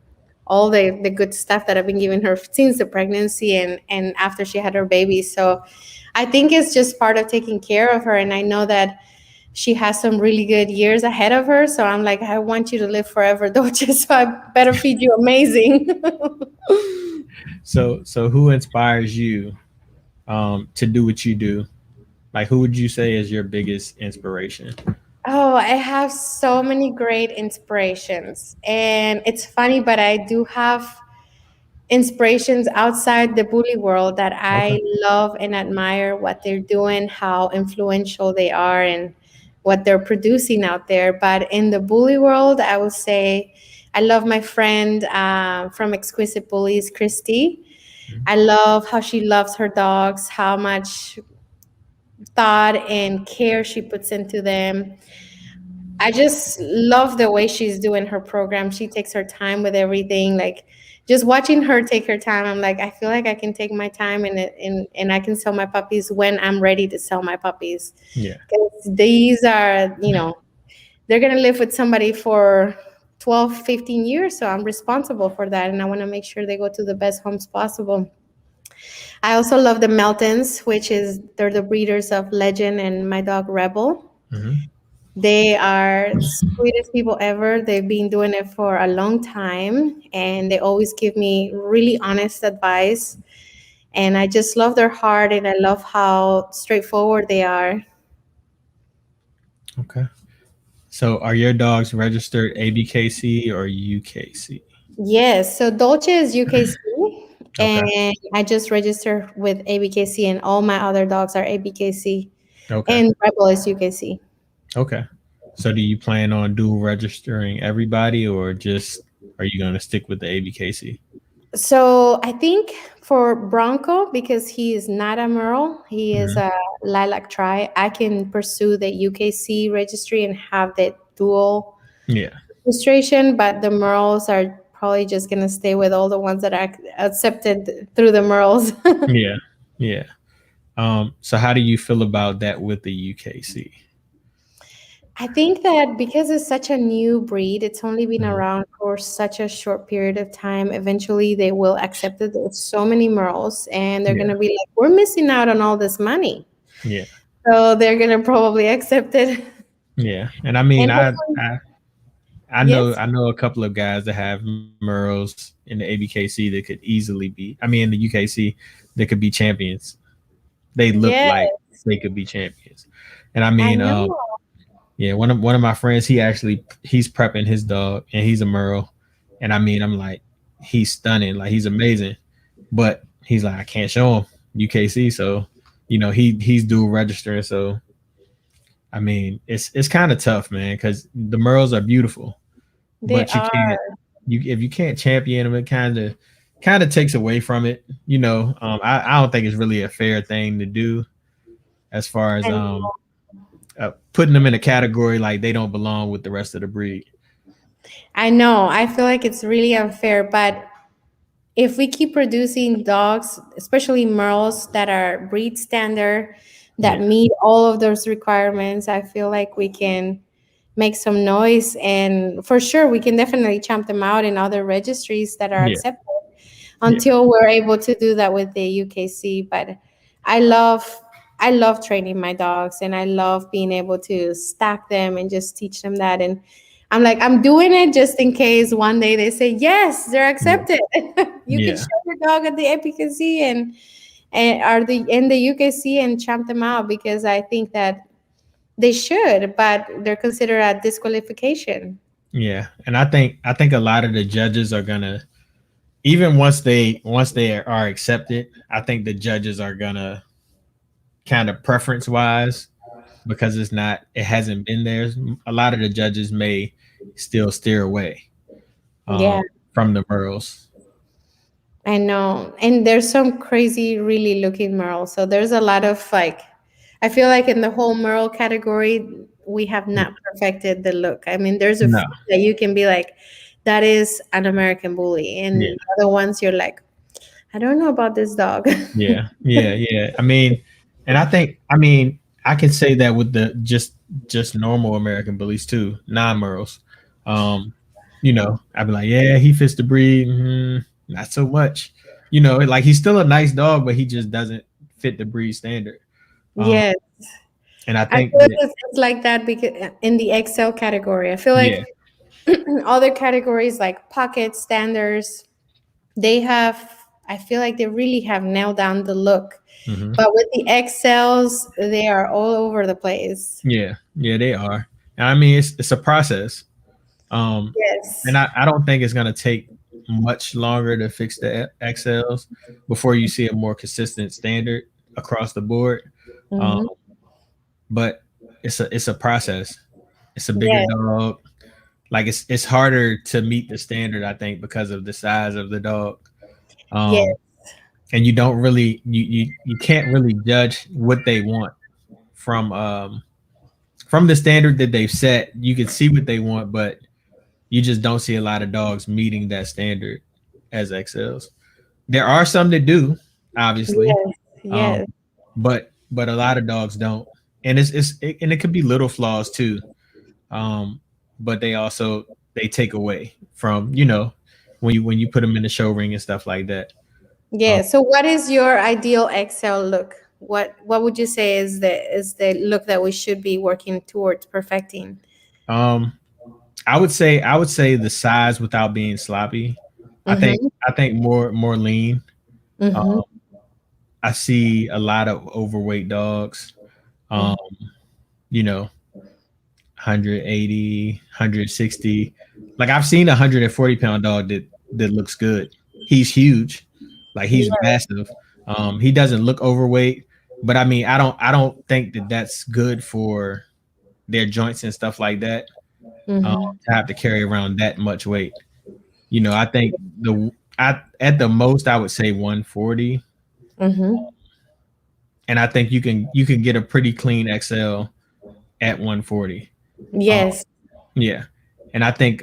Speaker 2: all the good stuff that I've been giving her since the pregnancy and after she had her baby. So I think it's just part of taking care of her. And I know that she has some really good years ahead of her. So I'm like, I want you to live forever, Dolce. So I better feed you amazing.
Speaker 1: so who inspires you to do what you do? Like, who would you say is your biggest inspiration?
Speaker 2: Oh, I have so many great inspirations. And it's funny, but I do have inspirations outside the bully world that
Speaker 1: Okay.
Speaker 2: I love and admire what they're doing, how influential they are, and what they're producing out there. But in the bully world, I would say I love my friend from Exquisite Bullies, Christy.
Speaker 1: Mhm.
Speaker 2: I love how she loves her dogs, how much thought and care she puts into them. I just love the way she's doing her program. She takes her time with everything. Like just watching her take her time, I'm like, I feel like I can take my time and I can sell my puppies when I'm ready to sell my puppies.
Speaker 1: Yeah.
Speaker 2: 'Cause these are, they're gonna live with somebody for 12, 15 years. So I'm responsible for that. And I want to make sure they go to the best homes possible. I also love the Meltons, which is they're the breeders of Legend and my dog Rebel.
Speaker 1: Hmm.
Speaker 2: They are sweetest people ever. They've been doing it for a long time and they always give me really honest advice. And I just love their heart and I love how straightforward they are.
Speaker 1: Okay. So, are your dogs registered ABKC or UKC?
Speaker 2: Yes, so Dolce is UKC
Speaker 1: Okay.
Speaker 2: and I just registered with ABKC and all my other dogs are ABKC
Speaker 1: Okay.
Speaker 2: and Rebel is UKC.
Speaker 1: Okay. So, do you plan on dual registering everybody, or just are you going to stick with the ABKC?
Speaker 2: So I think for Bronco, because he is not a Merle, he is
Speaker 1: Hmm.
Speaker 2: a Lilac Tri, I can pursue the UKC registry and have the dual
Speaker 1: Yeah.
Speaker 2: registration, but the Merles are probably just going to stay with all the ones that are accepted through the Merles.
Speaker 1: Yeah. Yeah. So, how do you feel about that with the UKC?
Speaker 2: I think that because it's such a new breed, it's only been
Speaker 1: Mhm.
Speaker 2: around for such a short period of time. Eventually, they will accept it. There's so many Merles, and they're going
Speaker 1: Yeah.
Speaker 2: to be like, we're missing out on all this money.
Speaker 1: Yeah.
Speaker 2: So they're gonna probably accept it.
Speaker 1: Yeah. And I mean,
Speaker 2: And
Speaker 1: I
Speaker 2: hopefully,
Speaker 1: I I know
Speaker 2: yes,
Speaker 1: I know a couple of guys that have Merles in the ABKC that could easily be. I mean, in the UKC that could be champions. They look
Speaker 2: yes,
Speaker 1: like they could be champions. And I
Speaker 2: I
Speaker 1: mean,
Speaker 2: know.
Speaker 1: yeah, one of my friends, he's prepping his dog, and he's a Merle. And I mean, I'm like, he's stunning, like he's amazing. But he's like, I can't show him UKC, so he's dual registering. So I mean, it's kind of tough, man, because the Merles are beautiful,
Speaker 2: They
Speaker 1: but you
Speaker 2: are.
Speaker 1: can't you if you can't champion them, it kind of takes away from it. I don't think it's really a fair thing to do as far as
Speaker 2: And
Speaker 1: putting them in a category like they don't belong with the rest of the breed.
Speaker 2: I know. I feel like it's really unfair, but if we keep producing dogs, especially Merles that are breed standard, that
Speaker 1: Yeah,
Speaker 2: meet all of those requirements, I feel like we can make some noise. And for sure, we can definitely champ them out in other registries that are
Speaker 1: yeah,
Speaker 2: accepted
Speaker 1: yeah,
Speaker 2: until we're able to do that with the UKC. But I love I love training my dogs and I love being able to stack them and just teach them that. And I'm like, I'm doing it just in case one day they say, yes, they're
Speaker 1: yeah,
Speaker 2: accepted. You can
Speaker 1: yeah,
Speaker 2: show your dog at the APKC and are the in the UKC and champ them out because I think that they should, but they're considered a disqualification.
Speaker 1: yeah. And I think a lot of the judges are gonna, even once they are accepted, I think the judges are gonna kind of preference wise, because it hasn't been there. A lot of the judges may still steer away
Speaker 2: Yeah.
Speaker 1: from the Merles.
Speaker 2: I know. And there's some crazy, really looking Merle. So there's a lot of like, I feel like in the whole Merle category, we have
Speaker 1: Yeah.
Speaker 2: not perfected the look. I mean, there's a
Speaker 1: No.
Speaker 2: few that you can be like, that is an American bully. And
Speaker 1: Yeah.
Speaker 2: the other ones, you're like, I don't know about this dog.
Speaker 1: Yeah. I mean, and I mean, I can say that with the just normal American bullies too, non-Merles. Um, I'd be like, yeah, he fits the breed. Not so much. Like he's still a nice dog, but he just doesn't fit the breed standard. Um,
Speaker 2: Yes.
Speaker 1: and I
Speaker 2: I
Speaker 1: think
Speaker 2: feel like
Speaker 1: that,
Speaker 2: it's like that because in the Excel category, I feel
Speaker 1: yeah,
Speaker 2: like other categories like pocket standards, they have, I feel like they really have nailed down the look.
Speaker 1: hmm
Speaker 2: But with the Excels, they are all over the place.
Speaker 1: yeah, they are. And I mean, it's a process.
Speaker 2: Yes.
Speaker 1: And I don't think it's gonna take much longer to fix the XLs before you see a more consistent standard across the board. Um,
Speaker 2: Hmm.
Speaker 1: but it's a process. It's a bigger
Speaker 2: Yes.
Speaker 1: dog. Like it's harder to meet the standard, I think, because of the size of the dog.
Speaker 2: Yes.
Speaker 1: Um, and you don't really you can't really judge what they want from the standard that they've set. You can see what they want, but you just don't see a lot of dogs meeting that standard as XLs. There are some that do, obviously,
Speaker 2: Yes.
Speaker 1: um,
Speaker 2: Yes.
Speaker 1: but a lot of dogs don't, and and it could be little flaws too. Um, but they take away from when you put them in the show ring and stuff like that. Um,
Speaker 2: Yeah. So what is your ideal Excel look? What would you say is the look that we should be working towards perfecting?
Speaker 1: um, I would say the size without being sloppy. I think
Speaker 2: Mm-hmm.
Speaker 1: I think more lean.
Speaker 2: Mm-hmm.
Speaker 1: Um, I see a lot of overweight dogs. Um, you know, 180, 160. Like I've seen a 140-pound dog that looks good. He's huge. Like he's massive. He doesn't look overweight, but I mean, I don't think that that's good for their joints and stuff like that.
Speaker 2: Mm-hmm.
Speaker 1: To have to carry around that much weight. I think at the most I would say 140,
Speaker 2: Mm-hmm.
Speaker 1: and I think you can get a pretty clean XL at 140. Um,
Speaker 2: Yes.
Speaker 1: yeah, and I think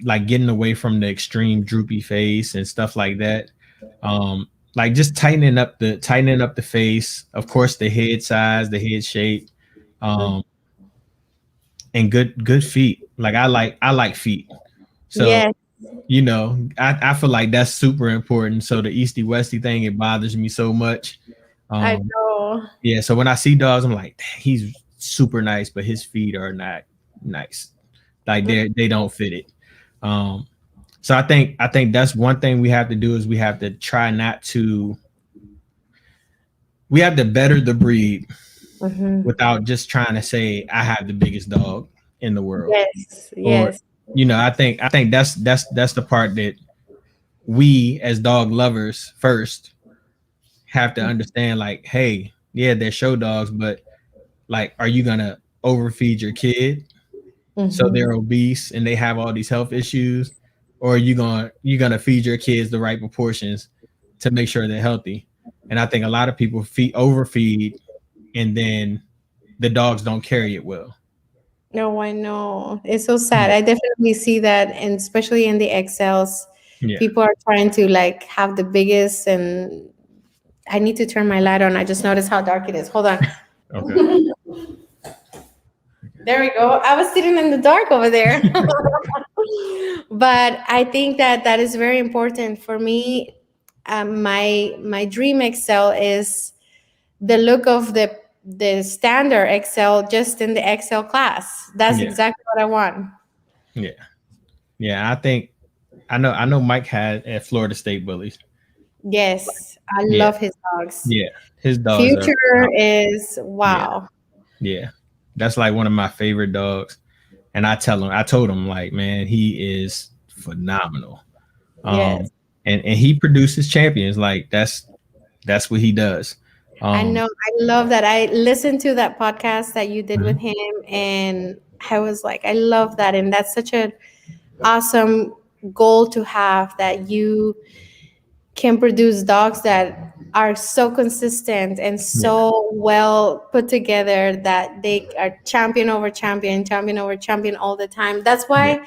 Speaker 1: like getting away from the extreme droopy face and stuff like that. Like just tightening up the face, of course, the head size, the head shape, um, and good feet. Like I like feet, so
Speaker 2: Yes.
Speaker 1: I feel like that's super important. So the easty westy thing, it bothers me so much.
Speaker 2: I
Speaker 1: Um,
Speaker 2: know.
Speaker 1: yeah, so when I see dogs, I'm like, "Dang, he's super nice, but his feet are not nice. Like they don't fit it. Um, so I think that's one thing we have to do is we have to try not to we have to better the breed
Speaker 2: Mm-hmm.
Speaker 1: without just trying to say I have the biggest dog in the world.
Speaker 2: Yes.
Speaker 1: Or
Speaker 2: Yes.
Speaker 1: I think that's the part that we as dog lovers first have to understand, like, hey, yeah, they're show dogs, but like, are you gonna overfeed your kid so
Speaker 2: Mm-hmm.
Speaker 1: they're obese and they have all these health issues, or are you gonna feed your kids the right proportions to make sure they're healthy? And I think a lot of people overfeed, and then the dogs don't carry it well.
Speaker 2: No, I know. It's so sad.
Speaker 1: Yeah,
Speaker 2: I definitely see that, and especially in the Excels,
Speaker 1: yeah.
Speaker 2: people are trying to like have the biggest. And I need to turn my light on. I just noticed how dark it is. Hold on.
Speaker 1: Okay.
Speaker 2: There we go. I was sitting in the dark over there. But I think that that is very important for me. My dream Excel is the look of the standard Excel, just in the Excel class. That's
Speaker 1: Yeah,
Speaker 2: exactly what I want.
Speaker 1: yeah, yeah. I know Mike had at Florida State Bullies.
Speaker 2: Yes, I
Speaker 1: Yeah,
Speaker 2: love his dogs.
Speaker 1: yeah. His dogs are
Speaker 2: Future is
Speaker 1: yeah,
Speaker 2: wow.
Speaker 1: yeah. That's like one of my favorite dogs. And I told him like, man, he is phenomenal.
Speaker 2: Yes,
Speaker 1: And he produces champions. Like that's what he does.
Speaker 2: I
Speaker 1: Um,
Speaker 2: know. I love that. I listened to that podcast that you did with
Speaker 1: mhm.
Speaker 2: him, and I was like, I love that, and that's such an awesome goal to have, that you can produce dogs that are so consistent and
Speaker 1: Yeah,
Speaker 2: so well put together that they are champion over champion, champion over champion all the time. That's
Speaker 1: yeah,
Speaker 2: why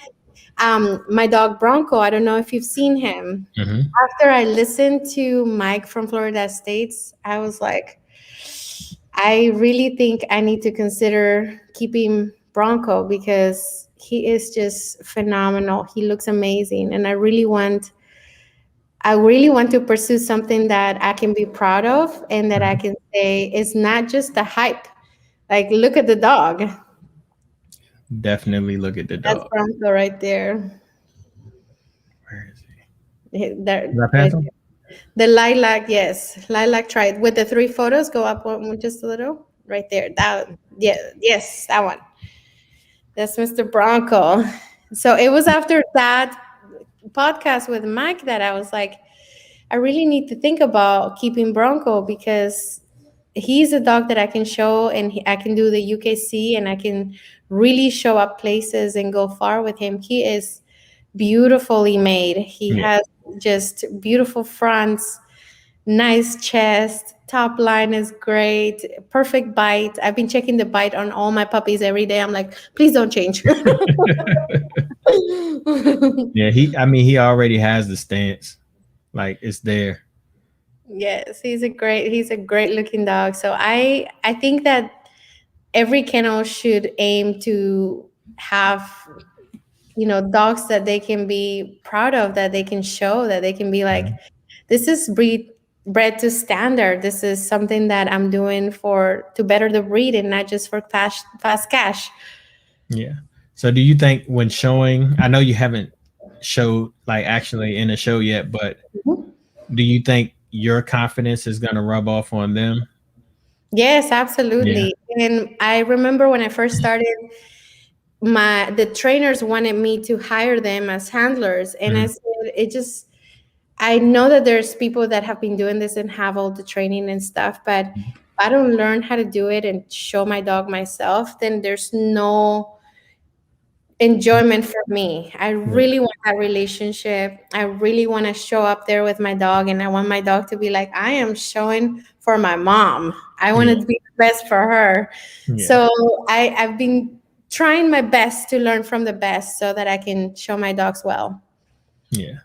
Speaker 2: My dog Bronco, I don't know if you've seen him.
Speaker 1: Hmm.
Speaker 2: After I listened to Mike from Florida States, I was like, I really think I need to consider keeping Bronco because he is just phenomenal. He looks amazing, and I really want to pursue something that I can be proud of and that I can say it's not just the hype. Like, look at the dog.
Speaker 1: Definitely look at the
Speaker 2: That's
Speaker 1: dog.
Speaker 2: Bronco right there.
Speaker 1: Where is he?
Speaker 2: There,
Speaker 1: Did I pass
Speaker 2: right
Speaker 1: him?
Speaker 2: there. The lilac, yes, lilac. Try it with the three photos. Go up one, just a little, right there. That, yeah, yes, that one. That's Mr. Bronco. So it was after that podcast with Mike that I was like, I really need to think about keeping Bronco because he's a dog that I can show and I can do the UKC and I can really show up places and go far with him. He is beautifully made. He
Speaker 1: Yeah.
Speaker 2: has just beautiful fronts, nice chest, top line is great, perfect bite. I've been checking the bite on all my puppies every day. I'm like, please don't change.
Speaker 1: Yeah, he already has the stance. Like it's there.
Speaker 2: Yes, he's a great looking dog. So I think that every kennel should aim to have, dogs that they can be proud of, that they can show, that they can be like,
Speaker 1: Mhm.
Speaker 2: this is bred to standard. This is something that I'm doing for to better the breed and not just for fast cash.
Speaker 1: Yeah. So do you think when showing, I know you haven't showed like actually in a show yet, but do you think your confidence is gonna rub off on them?
Speaker 2: Yes,
Speaker 1: Yeah.
Speaker 2: absolutely. And I remember when I first started, the trainers wanted me to hire them as handlers, and I
Speaker 1: Mhm.
Speaker 2: said I know that there's people that have been doing this and have all the training and stuff, but if I don't learn how to do it and show my dog myself, then there's no enjoyment for me. I
Speaker 1: Yeah.
Speaker 2: really want that relationship. I really want to show up there with my dog, and I want my dog to be like, I am showing for my mom. I want
Speaker 1: Yeah.
Speaker 2: to be the best for her.
Speaker 1: Yeah.
Speaker 2: So I've been trying my best to learn from the best so that I can show my dogs well.
Speaker 1: Yeah.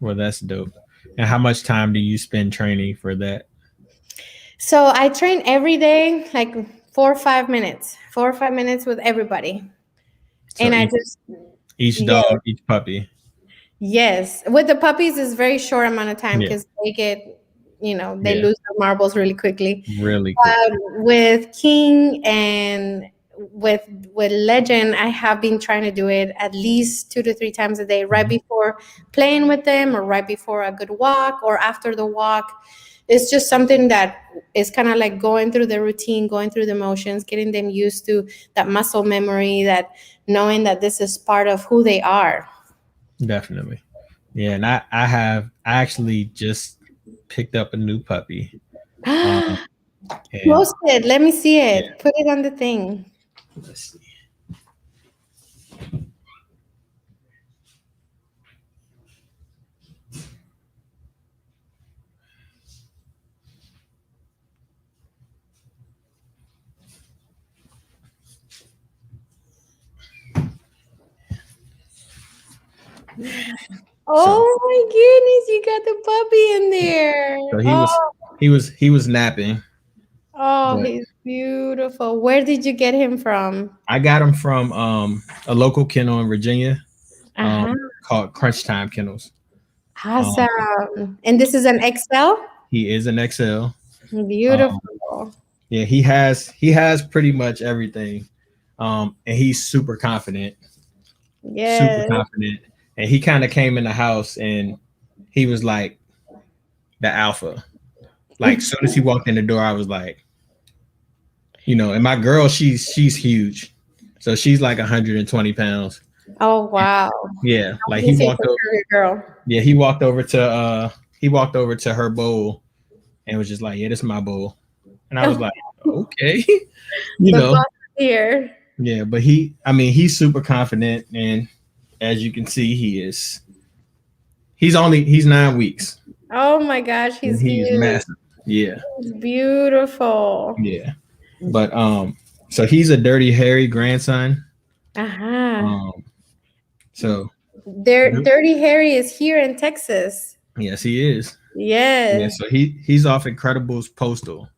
Speaker 1: Well, that's dope. And how much time do you spend training for that?
Speaker 2: So I train every day, like 4 or 5 minutes, 4 or 5 minutes with everybody.
Speaker 1: So
Speaker 2: And I
Speaker 1: each
Speaker 2: just,
Speaker 1: each
Speaker 2: yes,
Speaker 1: dog, each puppy.
Speaker 2: yes. With the puppies, it's very short amount of time
Speaker 1: Yeah.
Speaker 2: because they
Speaker 1: Yeah.
Speaker 2: lose their marbles really quickly.
Speaker 1: Really quick.
Speaker 2: With King and with with Legend, I have been trying to do it at least 2 to 3 times a day, right
Speaker 1: Mhm.
Speaker 2: before playing with them, or right before a good walk, or after the walk. It's just something that is kind of like going through the routine, going through the motions, getting them used to that muscle memory, that knowing that this is part of who they are.
Speaker 1: Definitely. Yeah. And I actually just picked up a new puppy. Um, and
Speaker 2: Post it. Let me see
Speaker 1: yeah,
Speaker 2: it. Put it on the thing.
Speaker 1: let's see. So
Speaker 2: Oh my goodness, you got the puppy in there.
Speaker 1: so
Speaker 2: Oh,
Speaker 1: he was napping,
Speaker 2: oh,
Speaker 1: but
Speaker 2: he's beautiful. Where did you get him from?
Speaker 1: I got him from a local kennel in Virginia
Speaker 2: Uh-huh.
Speaker 1: called Crunch Time Kennels. Um,
Speaker 2: Awesome. And this is an XL?
Speaker 1: he is an XL. Um,
Speaker 2: Beautiful.
Speaker 1: yeah, he has pretty much everything. And he's super
Speaker 2: Yes.
Speaker 1: confident. And he kind of came in the house and he was like the alpha. Like soon as he walked in the door, I was like, and my girl, she's huge. So she's like 120 pounds.
Speaker 2: Oh, wow.
Speaker 1: Yeah.
Speaker 2: I
Speaker 1: Like
Speaker 2: was gonna say for sure your girl.
Speaker 1: he walked over to her bowl and was just like, yeah, this is my bowl. And I was like, okay. you
Speaker 2: The
Speaker 1: know,
Speaker 2: boss is here.
Speaker 1: yeah, but he's super confident, and as you can see, he's 9 weeks
Speaker 2: Oh my gosh,
Speaker 1: and
Speaker 2: he's
Speaker 1: he's
Speaker 2: huge.
Speaker 1: massive. Yeah,
Speaker 2: He's beautiful.
Speaker 1: yeah. But so he's a Dirty Harry grandson.
Speaker 2: Uh-huh.
Speaker 1: Um, so
Speaker 2: Their Dirty Harry is here in Texas.
Speaker 1: Yes, he is. Yeah,
Speaker 2: Yes.
Speaker 1: so he's off Incredibles Postal.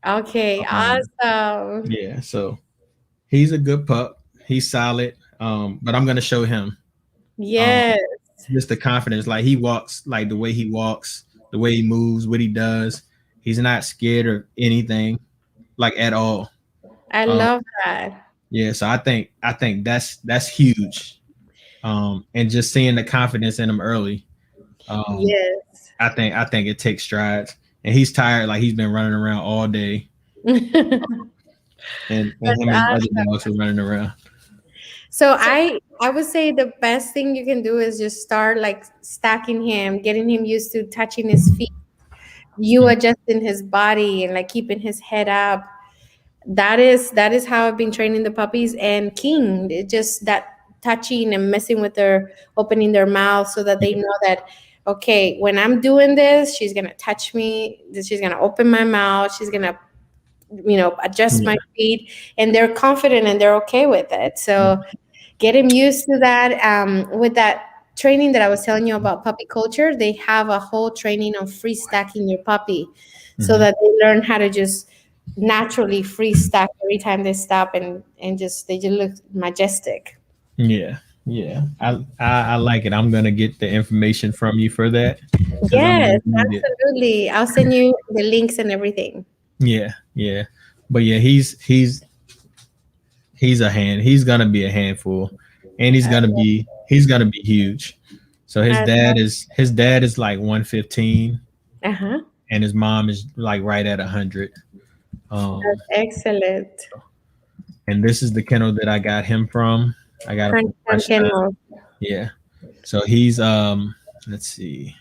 Speaker 2: Okay, awesome.
Speaker 1: Yeah, so he's a good pup. He's solid. But I'm gonna show him um
Speaker 2: Yes.
Speaker 1: just the confidence. Like he walks, like the way he walks, the way he moves, what he does. He's not scared of anything, like at all.
Speaker 2: I
Speaker 1: Um,
Speaker 2: love that.
Speaker 1: yeah, so I think that's huge. And just seeing the confidence in him early, um,
Speaker 2: Yes.
Speaker 1: I think it takes strides. And he's tired, like he's been running around all day, and
Speaker 2: That's
Speaker 1: him and the other
Speaker 2: awesome.
Speaker 1: dogs are running around.
Speaker 2: So I would say the best thing you can do is just start like stacking him, getting him used to touching his feet, you adjusting his body and like keeping his head up. That is how I've been training the puppies. And King, it just that touching and messing with their opening their mouth so that they know that okay, when I'm doing this, she's gonna touch me, she's gonna open my mouth, she's gonna adjust
Speaker 1: Yeah.
Speaker 2: my feet, and they're confident and they're okay with it. So get them used to that. With that training that I was telling you about puppy culture, they have a whole training on free stacking your puppy so
Speaker 1: Mhm.
Speaker 2: that they learn how to just naturally free stack every time they stop, and just they just look majestic.
Speaker 1: Yeah, yeah. I like it. I'm gonna get the information from you for that because I'm
Speaker 2: Yes,
Speaker 1: gonna need it.
Speaker 2: absolutely. I'll send you the links and everything.
Speaker 1: Yeah, yeah. But yeah, he's a hand. He's gonna be a handful, and he's gonna be huge. So
Speaker 2: I,
Speaker 1: his dad is like 115,
Speaker 2: uh-huh.
Speaker 1: and his mom is like right at 100. Um,
Speaker 2: That's excellent.
Speaker 1: and this is the kennel that I got him from. I got him
Speaker 2: French
Speaker 1: from
Speaker 2: Town
Speaker 1: Fresh Style.
Speaker 2: Kennel.
Speaker 1: Yeah. So he's let's see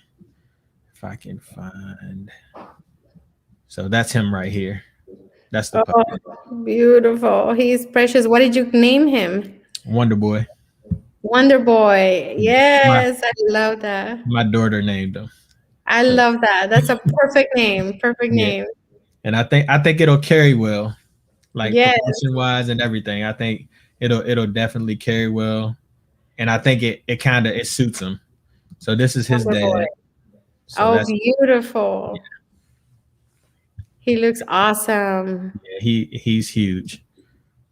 Speaker 1: if I can find. So that's him right here. That's the puppy.
Speaker 2: Oh, beautiful. He's precious. What did you name him?
Speaker 1: Wonder Boy.
Speaker 2: Wonder Boy.
Speaker 1: My
Speaker 2: Yes, I love that.
Speaker 1: my daughter named him.
Speaker 2: I
Speaker 1: So
Speaker 2: love that. That's a perfect name. Perfect
Speaker 1: yeah,
Speaker 2: name.
Speaker 1: and I think it'll carry well, like
Speaker 2: Yes,
Speaker 1: proportion wise and everything. I think it'll definitely carry well, and I think it kind of it suits him. So this is his
Speaker 2: Wonder Boy.
Speaker 1: dad. So
Speaker 2: Oh,
Speaker 1: that's
Speaker 2: beautiful. He looks awesome.
Speaker 1: yeah, he's huge.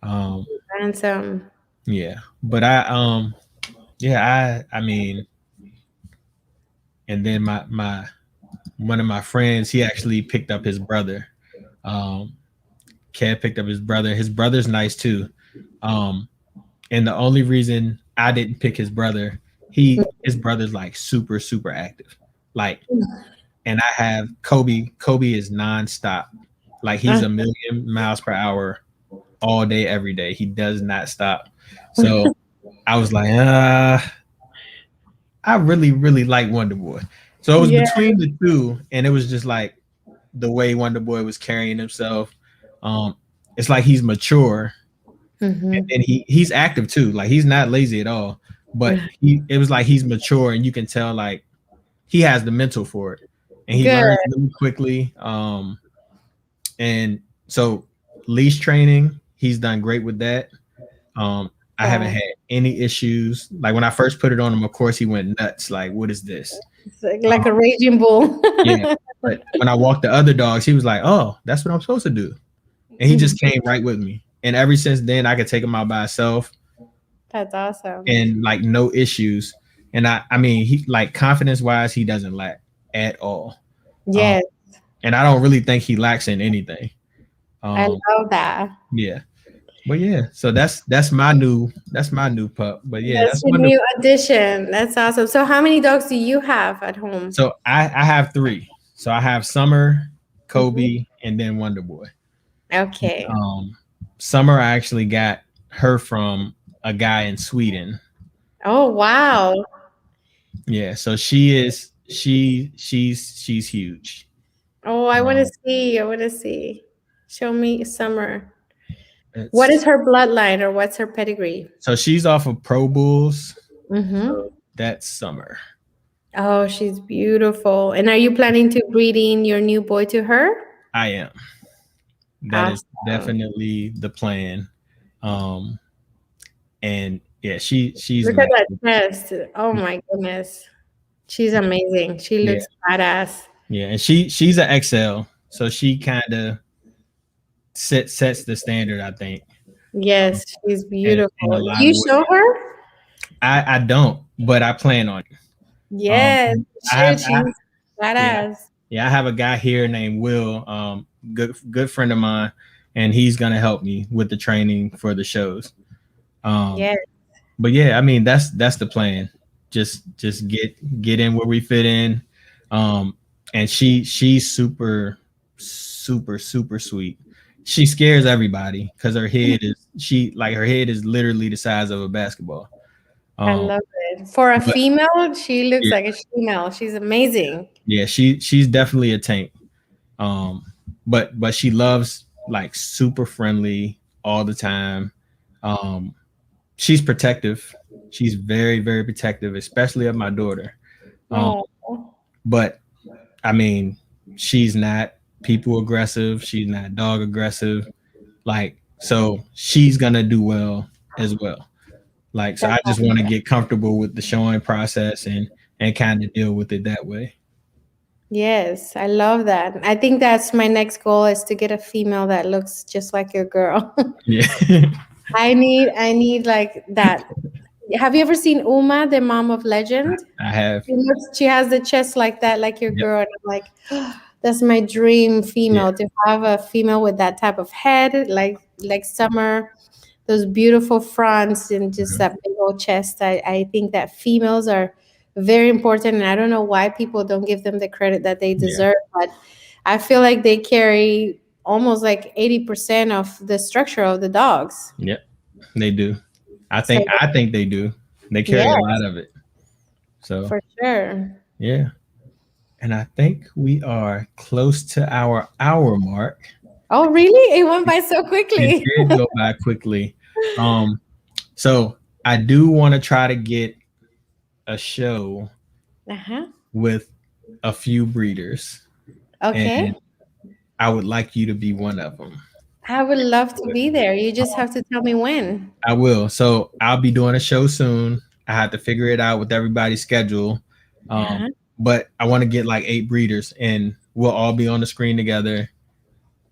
Speaker 1: Um,
Speaker 2: Handsome.
Speaker 1: yeah, but I mean, and then my one of my friends, he actually picked up his brother. Um, Kev picked up his brother. His brother's nice too. Um, and the only reason I didn't pick his brother, his brother's like super active. Like, and I have Kobe. Kobe is nonstop. Like he's
Speaker 2: Uh,
Speaker 1: 1,000,000 miles per hour all day, every day. He does not stop. So I was like, I really like Wonder Boy. So it was
Speaker 2: yeah.
Speaker 1: between the two, and it was just like the way Wonder Boy was carrying himself. Um, it's like he's mature,
Speaker 2: Mhm.
Speaker 1: and he's active too. Like he's not lazy at all. But it was like he's mature, and you can tell like he has the mental for it, and he
Speaker 2: Good.
Speaker 1: learns really quickly. And so leash training, he's done great with that. I haven't had any issues. Like when I first put it on him, of course he went nuts. Like, what is this?
Speaker 2: It's like a raging bull.
Speaker 1: Yeah. But when I walked the other dogs, he was like, "Oh, that's what I'm supposed to do," and he just came right with me. And ever since then, I could take him out by himself
Speaker 2: That's awesome.
Speaker 1: and like no issues. And I mean, he like confidence wise, he doesn't lack at all.
Speaker 2: Yes,
Speaker 1: And I don't really think he lacks in anything.
Speaker 2: I
Speaker 1: Um,
Speaker 2: love that.
Speaker 1: yeah. But yeah, so that's my new pup. But yeah,
Speaker 2: That's
Speaker 1: that's
Speaker 2: the
Speaker 1: wonderful.
Speaker 2: new addition. That's awesome. So, how many dogs do you have at home?
Speaker 1: So I have three. So I have Summer, Kobe,
Speaker 2: Mhm.
Speaker 1: and then Wonder Boy.
Speaker 2: Okay.
Speaker 1: Summer, I actually got her from a guy in Sweden.
Speaker 2: Oh, wow.
Speaker 1: Yeah, so she's huge.
Speaker 2: Oh, I want to
Speaker 1: Um,
Speaker 2: see. I want to see. Show me Summer. What is
Speaker 1: it's
Speaker 2: her bloodline or what's her pedigree?
Speaker 1: so she's off of Pro Bulls.
Speaker 2: Mm-hmm.
Speaker 1: So that's Summer.
Speaker 2: Oh, she's beautiful. And are you planning to breeding your new boy to her?
Speaker 1: I am. That is
Speaker 2: Awesome.
Speaker 1: definitely the plan. Um, and Yeah, she's
Speaker 2: Look at that
Speaker 1: massive.
Speaker 2: chest. Oh my goodness. She's amazing. She
Speaker 1: Yeah,
Speaker 2: looks badass.
Speaker 1: yeah, and she's an XL, so she kind of sets the standard, I think,
Speaker 2: Yes, she's
Speaker 1: in a
Speaker 2: beautiful. Do
Speaker 1: lot
Speaker 2: you
Speaker 1: of ways.
Speaker 2: show her?
Speaker 1: I don't, but I plan on it. Um,
Speaker 2: Yes,
Speaker 1: I
Speaker 2: should.
Speaker 1: have
Speaker 2: She's
Speaker 1: yeah,
Speaker 2: badass.
Speaker 1: yeah, I have a guy here named Will, good friend of mine, and he's gonna help me with the training for the shows. Um,
Speaker 2: Yes.
Speaker 1: but yeah, I mean that's the plan. Just get in where we fit in. And she's super sweet. She scares everybody because her head is literally the size of a basketball.
Speaker 2: I
Speaker 1: Um,
Speaker 2: love it. For a
Speaker 1: but
Speaker 2: female, she looks
Speaker 1: yeah,
Speaker 2: like a female. She's amazing.
Speaker 1: yeah, she's definitely a tank. Um, but she loves like super friendly all the time. Um, she's protective. She's very protective, especially of my daughter. Um,
Speaker 2: Oh,
Speaker 1: but I mean, she's not people aggressive. She's not dog aggressive. Like, so she's gonna do well as well. Like, so
Speaker 2: that's
Speaker 1: I just want to get comfortable with the showing process and kind of deal with it that way.
Speaker 2: yes, I love that. I think that's my next goal is to get a female that looks just like your girl.
Speaker 1: Yeah,
Speaker 2: I need like that. Have you ever seen Uma, the mom of Legend?
Speaker 1: I have.
Speaker 2: She has the chest like that, like your
Speaker 1: Yep.
Speaker 2: girl. And I'm like, that's my dream
Speaker 1: Yeah.
Speaker 2: female to have a female with that type of head, like Summer, those beautiful fronts and just
Speaker 1: Mhm.
Speaker 2: that big old chest. I think that females are very important, and I don't know why people don't give them the credit that they
Speaker 1: Yeah.
Speaker 2: deserve, but I feel like they carry almost like 80% of the structure of the dogs.
Speaker 1: Yep. They do.
Speaker 2: So
Speaker 1: I think they do. They carry a
Speaker 2: yeah,
Speaker 1: lot of it. So
Speaker 2: for sure.
Speaker 1: yeah. And I think we are close to our hour mark.
Speaker 2: Oh, really? It went by so
Speaker 1: It
Speaker 2: quickly.
Speaker 1: did go by quickly. Um, so I do want to try to get a show
Speaker 2: Uh-huh.
Speaker 1: with a few breeders,
Speaker 2: Okay.
Speaker 1: and I would like you to be one of them.
Speaker 2: I would love to be there. You just have to tell me when.
Speaker 1: I will. So I'll be doing a show soon. I have to figure it out with everybody's schedule.
Speaker 2: Uh-huh.
Speaker 1: But I want to get like 8 breeders, and we'll all be on the screen together.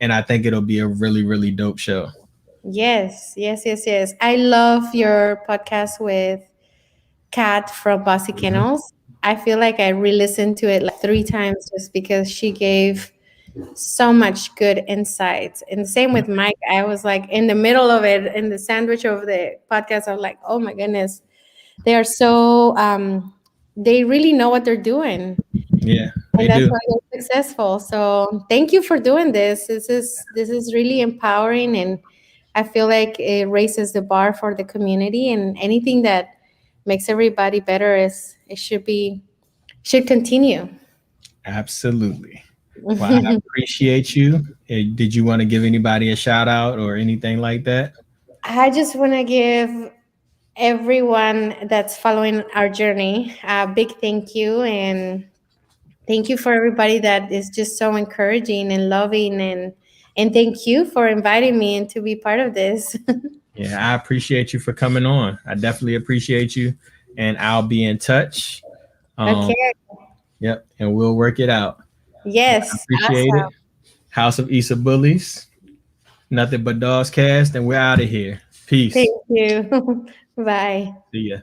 Speaker 1: And I think it'll be a really dope show.
Speaker 2: Yes. I love your podcast with Kat from Bossy
Speaker 1: Mhm.
Speaker 2: Kennels. I feel like I re-listened to it like 3 times just because she gave so much good insights. And same with Mike. I was like in the middle of it, in the sandwich of the podcast. I was like, oh my goodness, they are so they really know what they're doing.
Speaker 1: Yeah, they
Speaker 2: And that's
Speaker 1: do.
Speaker 2: why they're successful. So thank you for doing this. This is really empowering, and I feel like it raises the bar for the community. And anything that makes everybody better is it should continue.
Speaker 1: Absolutely. Well, I appreciate you. Did you want to give anybody a shout out or anything like that?
Speaker 2: I just want to give everyone that's following our journey a big thank you, and thank you for everybody that is just so encouraging and loving, and thank you for inviting me and to be part of this.
Speaker 1: Yeah, I appreciate you for coming on. I definitely appreciate you, and I'll be in touch.
Speaker 2: Okay.
Speaker 1: Yep, and we'll work it out. I
Speaker 2: Yes.
Speaker 1: appreciate
Speaker 2: Awesome.
Speaker 1: it. House of Issa Bullies, nothing but Dogs Cast, and we're out of here. Peace.
Speaker 2: Thank you. Bye.
Speaker 1: See ya.